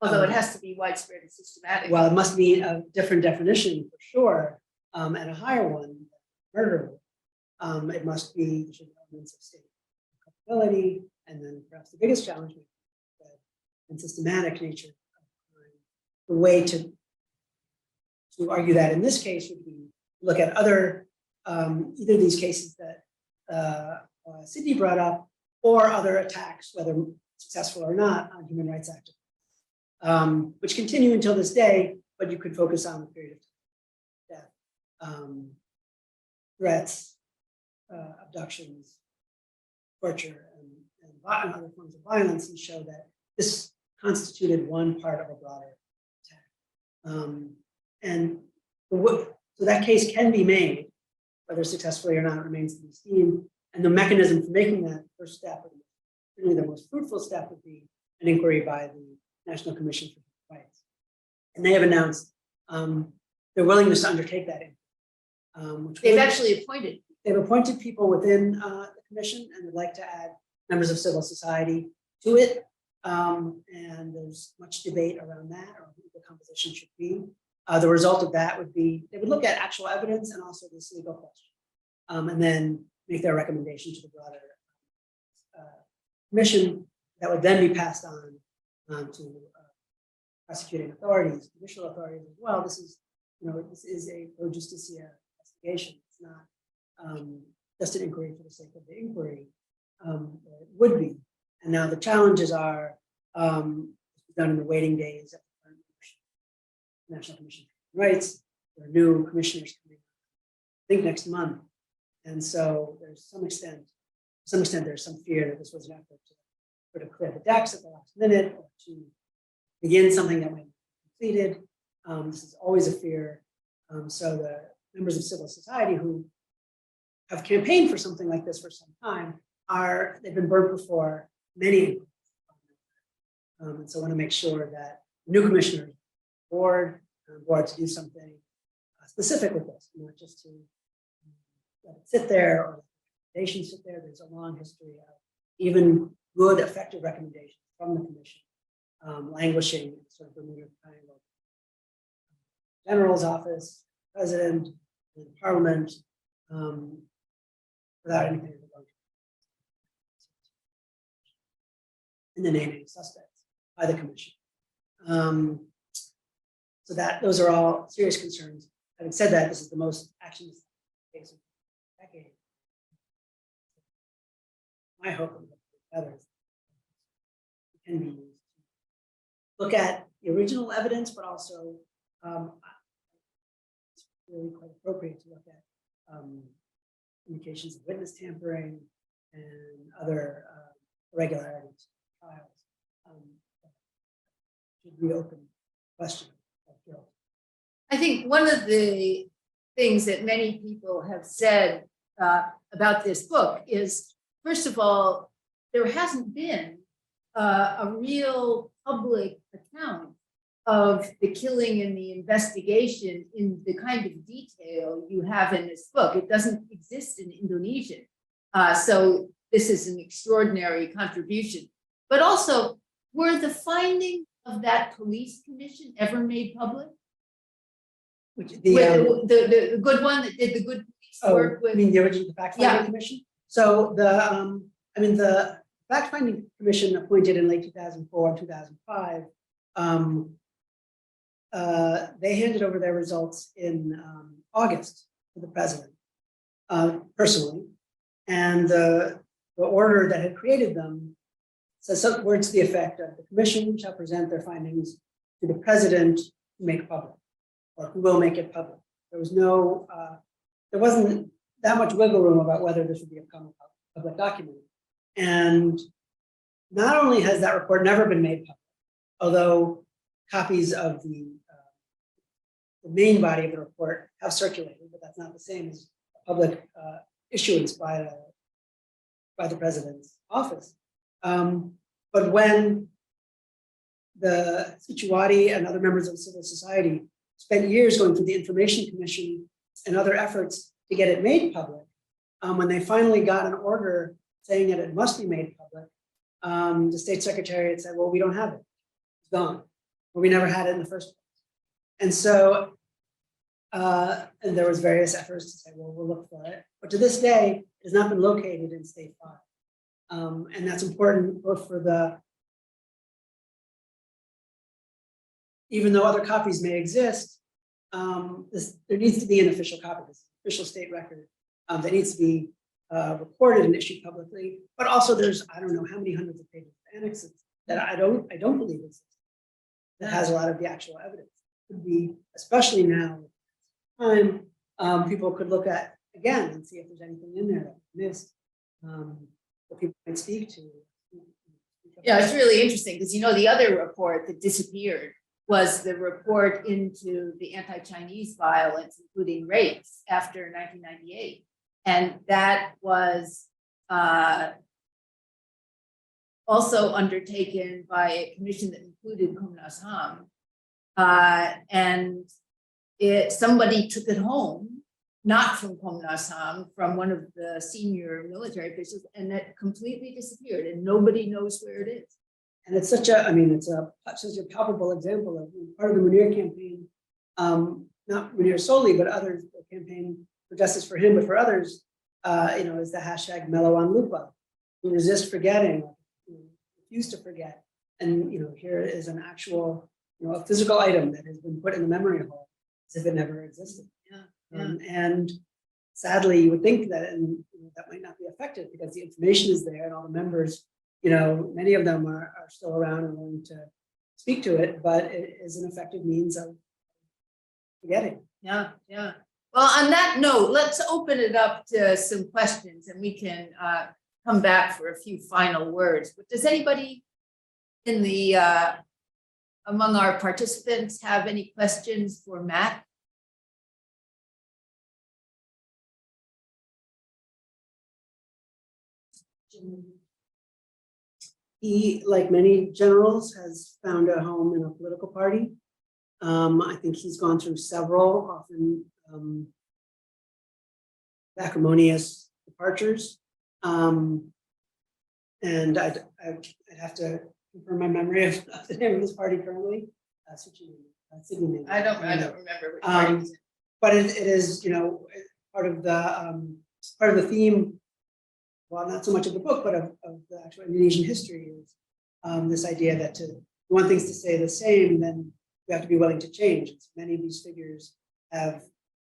Speaker 2: Although it has to be widespread and systematic.
Speaker 3: Well, it must be a different definition for sure, and a higher one, murder. It must be elements of state culpability, and then perhaps the biggest challenge would be the systematic nature of crime. The way to argue that in this case would be look at other either these cases that Sidney brought up, or other attacks, whether successful or not, on human rights activists, which continue until this day, but you could focus on the period of death, threats, abductions, torture, and other forms of violence, and show that this constituted one part of a broader attack. So that case can be made, whether successfully or not remains to be seen. And the mechanism for making that first step, really the most fruitful step, would be an inquiry by the National Commission for Human Rights. And they have announced their willingness to undertake that inquiry.
Speaker 2: They've actually appointed.
Speaker 3: They've appointed people within the commission and would like to add members of civil society to it. And there's much debate around that, or who the composition should be. The result of that would be, they would look at actual evidence and also this legal question, and then make their recommendation to the broader commission that would then be passed on to prosecuting authorities, judicial authorities as well. This is, this is a pro justicia investigation. It's not just an inquiry for the sake of the inquiry. It would be. And now the challenges are done in the waiting days of the current National Commission for Human Rights. There are new commissioners coming, I think, next month. And so there's to some extent, there's some fear that this was an effort to sort of clear the decks at the last minute, or to begin something that might be completed. This is always a fear. So the members of civil society who have campaigned for something like this for some time they've been burnt before many. And so I want to make sure that new commissioners board to do something specific with this, not just to let it sit there or recommendations sit there. There's a long history of even good, effective recommendations from the commission languishing in sort of the Munir triangle. General's office, president, and parliament, without anything of the like. And the naming suspects by the commission. So those are all serious concerns. Having said that, this is the most action case of the decade. My hope and others can be used to look at the original evidence, but also it's really quite appropriate to look at indications of witness tampering and other irregularities in trials. Should reopen the question of guilt.
Speaker 2: I think one of the things that many people have said about this book is, first of all, there hasn't been a real public account of the killing and the investigation in the kind of detail you have in this book. It doesn't exist in Indonesian. So this is an extraordinary contribution. But also, were the findings of that police commission ever made public?
Speaker 3: Which
Speaker 2: The good one that did the good police work with?
Speaker 3: I mean, the original fact-finding
Speaker 2: Yeah.
Speaker 3: commission? So the fact-finding commission appointed in late 2004 and 2005, they handed over their results in August to the president personally. And the order that had created them says some words to the effect of the commission shall present their findings to the president to make public, or who will make it public. There was no, there wasn't that much wiggle room about whether this would be a public document. And not only has that report never been made public, although copies of the main body of the report have circulated, but that's not the same as a public issuance by the president's office. But when the Situati and other members of civil society spent years going through the Information Commission and other efforts to get it made public, when they finally got an order saying that it must be made public, the state secretariat said, well, we don't have it, it's gone, or we never had it in the first place. And so, and there was various efforts to say, well, we'll look for it. But to this day, it has not been located in state file. And that's important both for even though other copies may exist, there needs to be an official copy, this official state record that needs to be recorded and issued publicly. But also there's, I don't know how many hundreds of pages of annexes that I don't believe exist that has a lot of the actual evidence. Could be, especially now, time, people could look at again and see if there's anything in there that we missed, that people might speak to.
Speaker 2: Yeah, it's really interesting because the other report that disappeared was the report into the anti-Chinese violence, including rapes, after 1998. And that was also undertaken by a commission that included Komnas Ham. And somebody took it home, not from Komnas Ham, from one of the senior military officials, and that completely disappeared, and nobody knows where it is.
Speaker 3: And it's such such a palpable example of part of the Munir campaign, not Munir solely, but others, the campaign for justice for him, but for others, is the hashtag Melawan Lupa, who resist forgetting, refuse to forget. And here is an actual, a physical item that has been put in the memory hole as if it never existed. And sadly, you would think that, and that might not be effective because the information is there and all the members, many of them are still around and willing to speak to it, but it is an effective means of forgetting.
Speaker 2: Yeah. Well, on that note, let's open it up to some questions and we can come back for a few final words. But does anybody in the among our participants have any questions for Matt?
Speaker 3: He, like many generals, has found a home in a political party. I think he's gone through several, often acrimonious departures. And I'd have to confirm my memory of the name of this party currently. Sidney.
Speaker 2: I don't remember which party it is.
Speaker 3: But it is, part of the theme. Well, not so much of the book, but of the actual Indonesian history is this idea that we want things to stay the same, then we have to be willing to change. And so many of these figures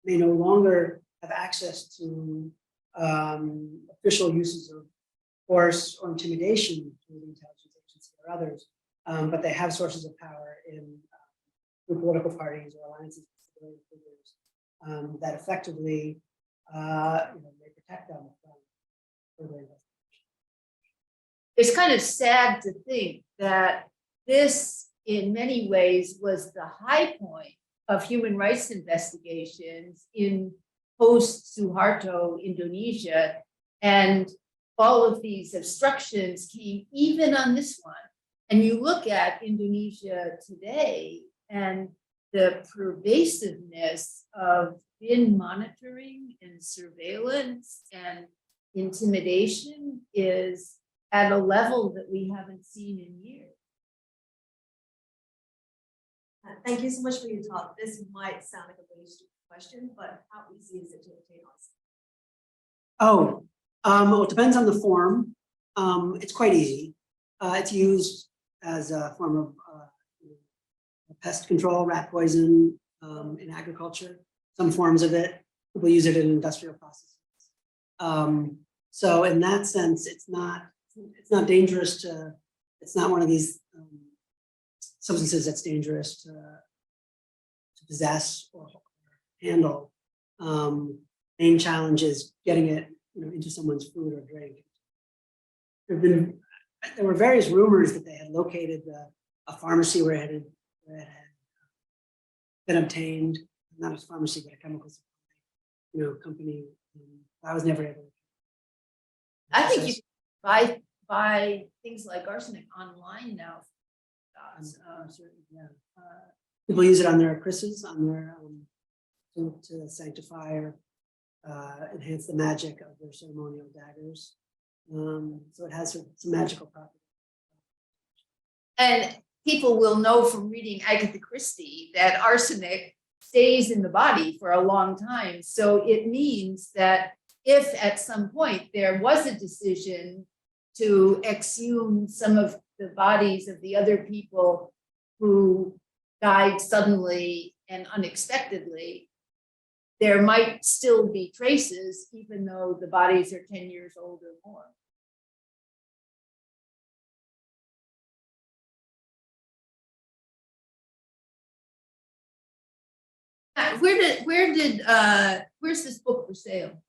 Speaker 3: may no longer have access to official uses of force or intimidation through the intelligence agency or others, but they have sources of power through political parties or alliances with civilian figures that effectively may protect them from further investigation.
Speaker 2: It's kind of sad to think that this, in many ways, was the high point of human rights investigations in post-Suharto Indonesia. And all of these obstructions came even on this one. And you look at Indonesia today and the pervasiveness of bin monitoring and surveillance and intimidation is at a level that we haven't seen in years.
Speaker 4: Thank you so much for your talk. This might sound like a really stupid question, but how easy is it to obtain on?
Speaker 3: Well, it depends on the form. It's quite easy. It's used as a form of pest control, rat poison, in agriculture. Some forms of it, people use it in industrial processes. So in that sense, it's not dangerous to. It's not one of these substances that's dangerous to possess or handle. Main challenge is getting it, into someone's food or drink. There were various rumors that they had located a pharmacy where it had been obtained. Not a pharmacy, but a chemical supply, company. I was never able to.
Speaker 2: I think you can buy things like arsenic online now.
Speaker 3: Certainly, yeah. People use it on their chris's, on their to sanctify or enhance the magic of their ceremonial daggers. So it has some magical properties.
Speaker 2: And people will know from reading Agatha Christie that arsenic stays in the body for a long time. So it means that if at some point there was a decision to exhume some of the bodies of the other people who died suddenly and unexpectedly, there might still be traces, even though the bodies are 10 years old or more. Where's this book for sale?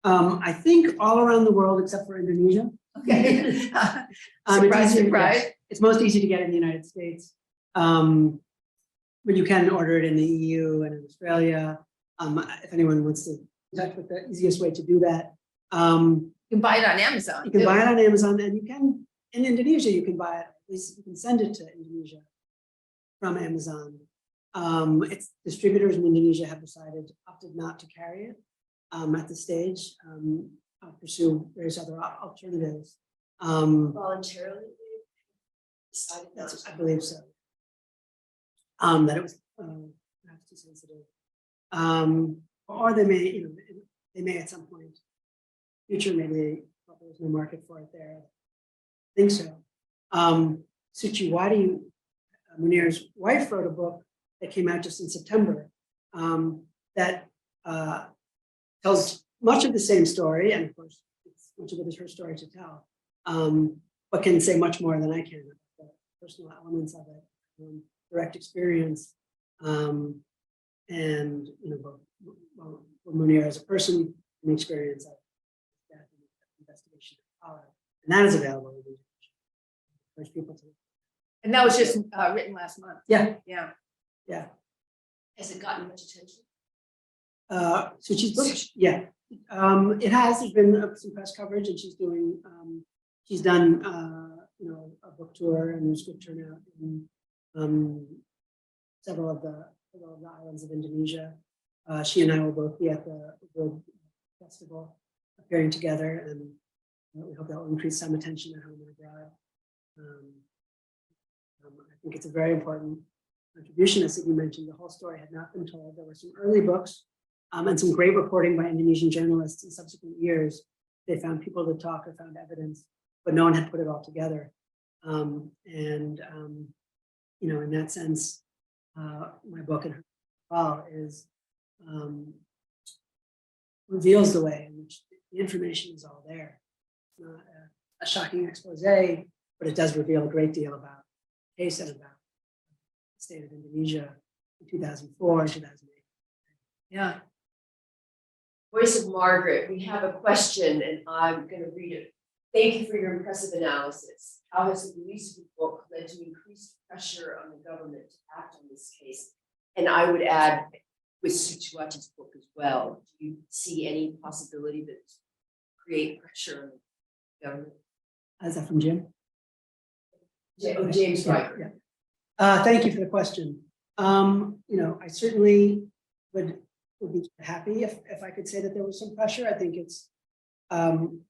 Speaker 3: I think all around the world except for Indonesia.
Speaker 2: Okay. Surprise, surprise.
Speaker 3: It's most easy to get in the United States. But you can order it in the EU and in Australia. If anyone wants to touch with the easiest way to do that.
Speaker 2: You can buy it on Amazon.
Speaker 3: You can buy it on Amazon, and you can in Indonesia. You can buy it. At least you can send it to Indonesia from Amazon. Its distributors in Indonesia have opted not to carry it at this stage. I'll pursue various other alternatives.
Speaker 1: Voluntarily decided not to.
Speaker 3: I believe so. That it was perhaps too sensitive. Or they may at some point future, maybe there's no market for it there. I think so. Suchi Wadi, Munir's wife, wrote a book that came out just in September that tells much of the same story, and of course, much of it is her story to tell, but can say much more than I can about the personal elements of it, direct experience, and both Munir as a person and the experience of that investigation and that is available in encourage people to.
Speaker 2: And that was just written last month.
Speaker 3: Yeah.
Speaker 2: Yeah.
Speaker 3: Yeah.
Speaker 1: Has it gotten much attention?
Speaker 3: Suchi's book, yeah. It has. There's been some press coverage, and she's done a book tour, and there's good turnout in several of the islands of Indonesia. She and I will both be at the World Festival appearing together, and we hope that will increase some attention at home and abroad. I think it's a very important contribution. As Sidney mentioned, the whole story had not been told. There were some early books and some great reporting by Indonesian journalists in subsequent years. They found people to talk or found evidence, but no one had put it all together. In that sense, my book and her well is reveals the way in which the information is all there. It's not a shocking expose, but it does reveal a great deal about the case and about the state of Indonesia in 2004 and 2008.
Speaker 2: Yeah.
Speaker 1: Voice of Margaret, we have a question and I'm going to read it. Thank you for your impressive analysis. How has the release of the book led to increased pressure on the government to act on this case? And I would add with Suchiwachi's book as well, do you see any possibility that create pressure on the government?
Speaker 3: Is that from Jim?
Speaker 1: James Riker.
Speaker 3: Yeah. Thank you for the question. I certainly would be happy if I could say that there was some pressure. I think it's, I'm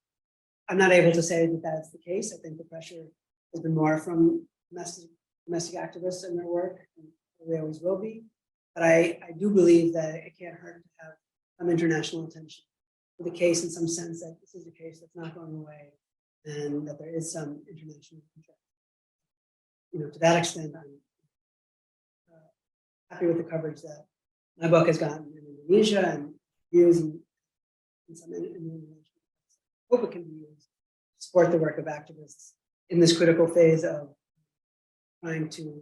Speaker 3: not able to say that that's the case. I think the pressure has been more from domestic activists and their work, and they always will be. But I do believe that it can't hurt to have some international attention for the case, in some sense that this is a case that's not going away, and that there is some international interest. To that extent, I'm happy with the coverage that my book has gotten in Indonesia and views in some in Indonesia. I hope it can be used to support the work of activists in this critical phase of trying to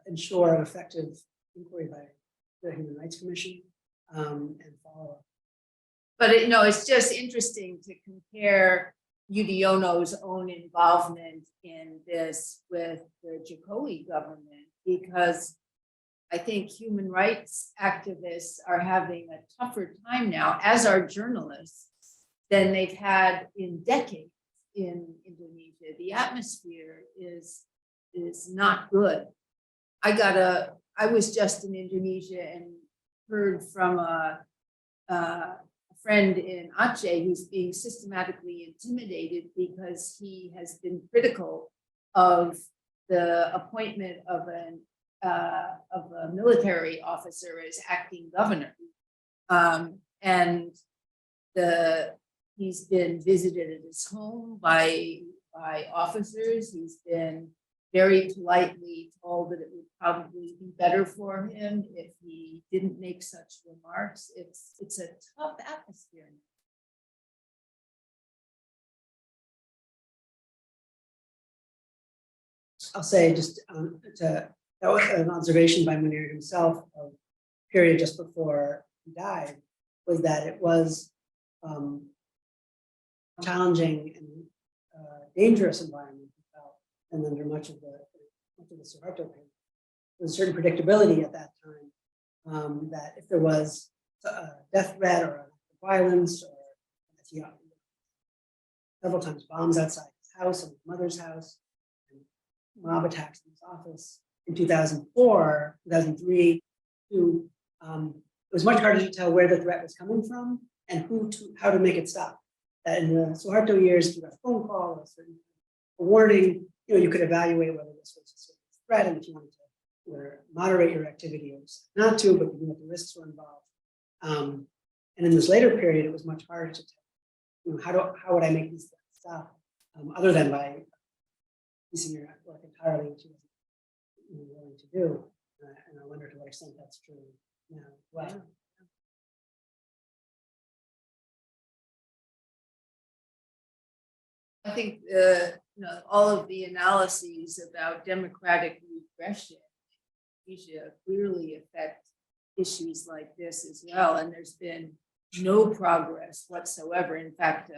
Speaker 3: ensure an effective inquiry by the Human Rights Commission and follow up.
Speaker 2: But it's just interesting to compare Yudhoyono's own involvement in this with the Jokowi government, because I think human rights activists are having a tougher time now, as are journalists, than they've had in decades in Indonesia. The atmosphere is not good. I was just in Indonesia and heard from a friend in Aceh who's being systematically intimidated because he has been critical of the appointment of a military officer as acting governor. And he's been visited at his home by officers. He's been very politely told that it would probably be better for him if he didn't make such remarks. It's a tough atmosphere.
Speaker 3: I'll say just that was an observation by Munir himself of the period just before he died, was that it was challenging and dangerous environment he felt, and under much of the Suharto period. There was a certain predictability at that time that if there was a death threat or violence, or several times bombs outside his house and his mother's house, and mob attacks in his office in 2004, 2003, it was much harder to tell where the threat was coming from and how to make it stop. That in the Suharto years, if you got a phone call or a warning, you could evaluate whether this was a serious threat, and if you wanted to moderate your activity or not to, but you know, the risks were involved. And in this later period, it was much harder to tell. How would I make these threats stop, other than by piecing your work entirely, which he wasn't willing to do. And I wonder to what extent that's true now. Well.
Speaker 2: I think all of the analyses about democratic regression in Asia clearly affect issues like this as well. And there's been no progress whatsoever. In fact,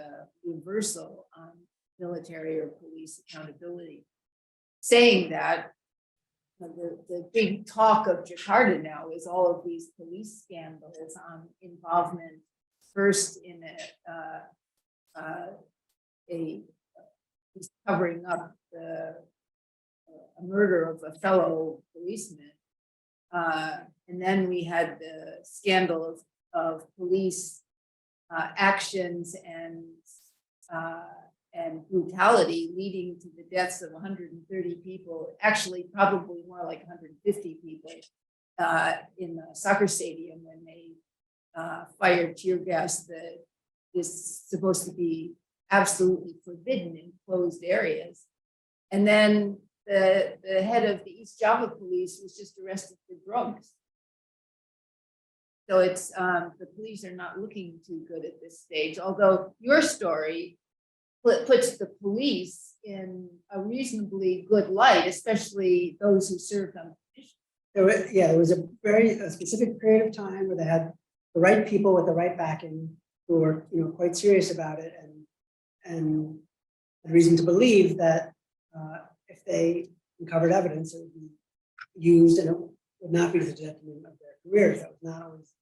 Speaker 2: reversal on military or police accountability. Saying that, the big talk of Jakarta now is all of these police scandals on involvement, first in he's covering up a murder of a fellow policeman. And then we had the scandal of police actions and brutality leading to the deaths of 130 people, actually probably more like 150 people in the soccer stadium when they fired tear gas that is supposed to be absolutely forbidden in closed areas. And then the head of the East Java police was just arrested for drugs. So it's the police are not looking too good at this stage, although your story puts the police in a reasonably good light, especially those who served on commission.
Speaker 3: There was a very specific period of time where they had the right people with the right backing who were quite serious about it and had reason to believe that if they uncovered evidence, it would be used and would not be to the detriment of their careers. That was not always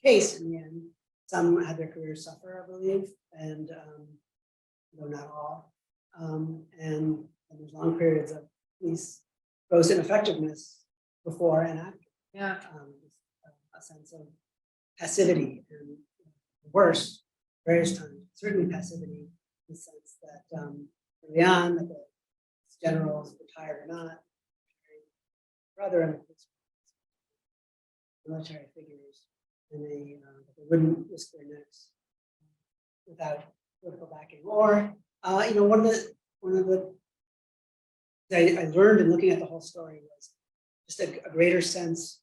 Speaker 3: the case in the end. Some had their careers suffer, I believe, and though not all. And there's long periods of police gross ineffectiveness before and after.
Speaker 2: Yeah.
Speaker 3: A sense of passivity and worse, various times, certainly passivity in the sense that early on, that the generals, retired or not, rather military figures, and they wouldn't risk their necks without political backing. Or one of the I learned in looking at the whole story was just a greater sense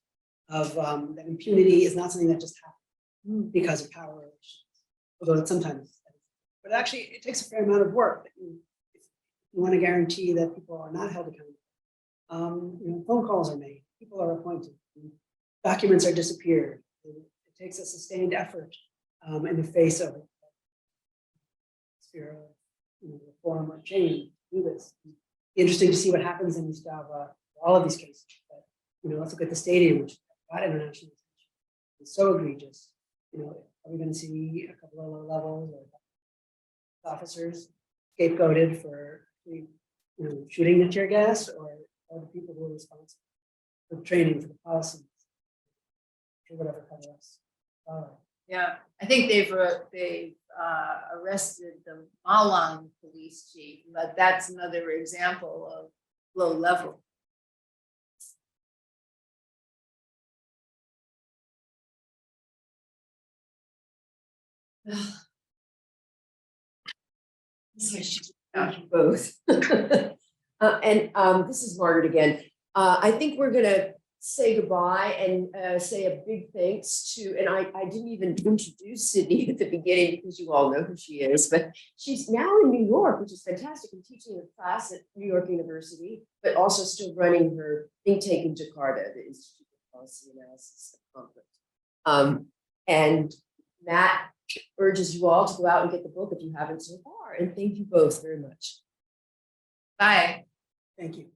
Speaker 3: of that impunity is not something that just happens because of power relations, although it sometimes, but actually it takes a fair amount of work. That if you want to guarantee that people are not held accountable, phone calls are made, people are appointed, documents are disappeared. It takes a sustained effort in the face of sphere of reform or change to do this. Interesting to see what happens in all of these cases. But let's look at the stadium, which got international attention. It's so egregious. Are we going to see a couple of low levels or officers scapegoated for shooting the tear gas, or the people who are responsible for training, for the policies, or whatever kind of
Speaker 2: Yeah, I think they've arrested the Malang police chief, but that's another example of low level.
Speaker 1: Thank you both. And this is Margaret again. I think we're gonna say goodbye and say a big thanks to, and I didn't even introduce Sidney at the beginning because you all know who she is, but she's now in New York, which is fantastic, and teaching a class at New York University, but also still running her think tank in Jakarta, the Institute of Policy Analysis of Conflict. And Matt urges you all to go out and get the book if you haven't so far, and thank you both very much.
Speaker 2: Bye.
Speaker 3: Thank you.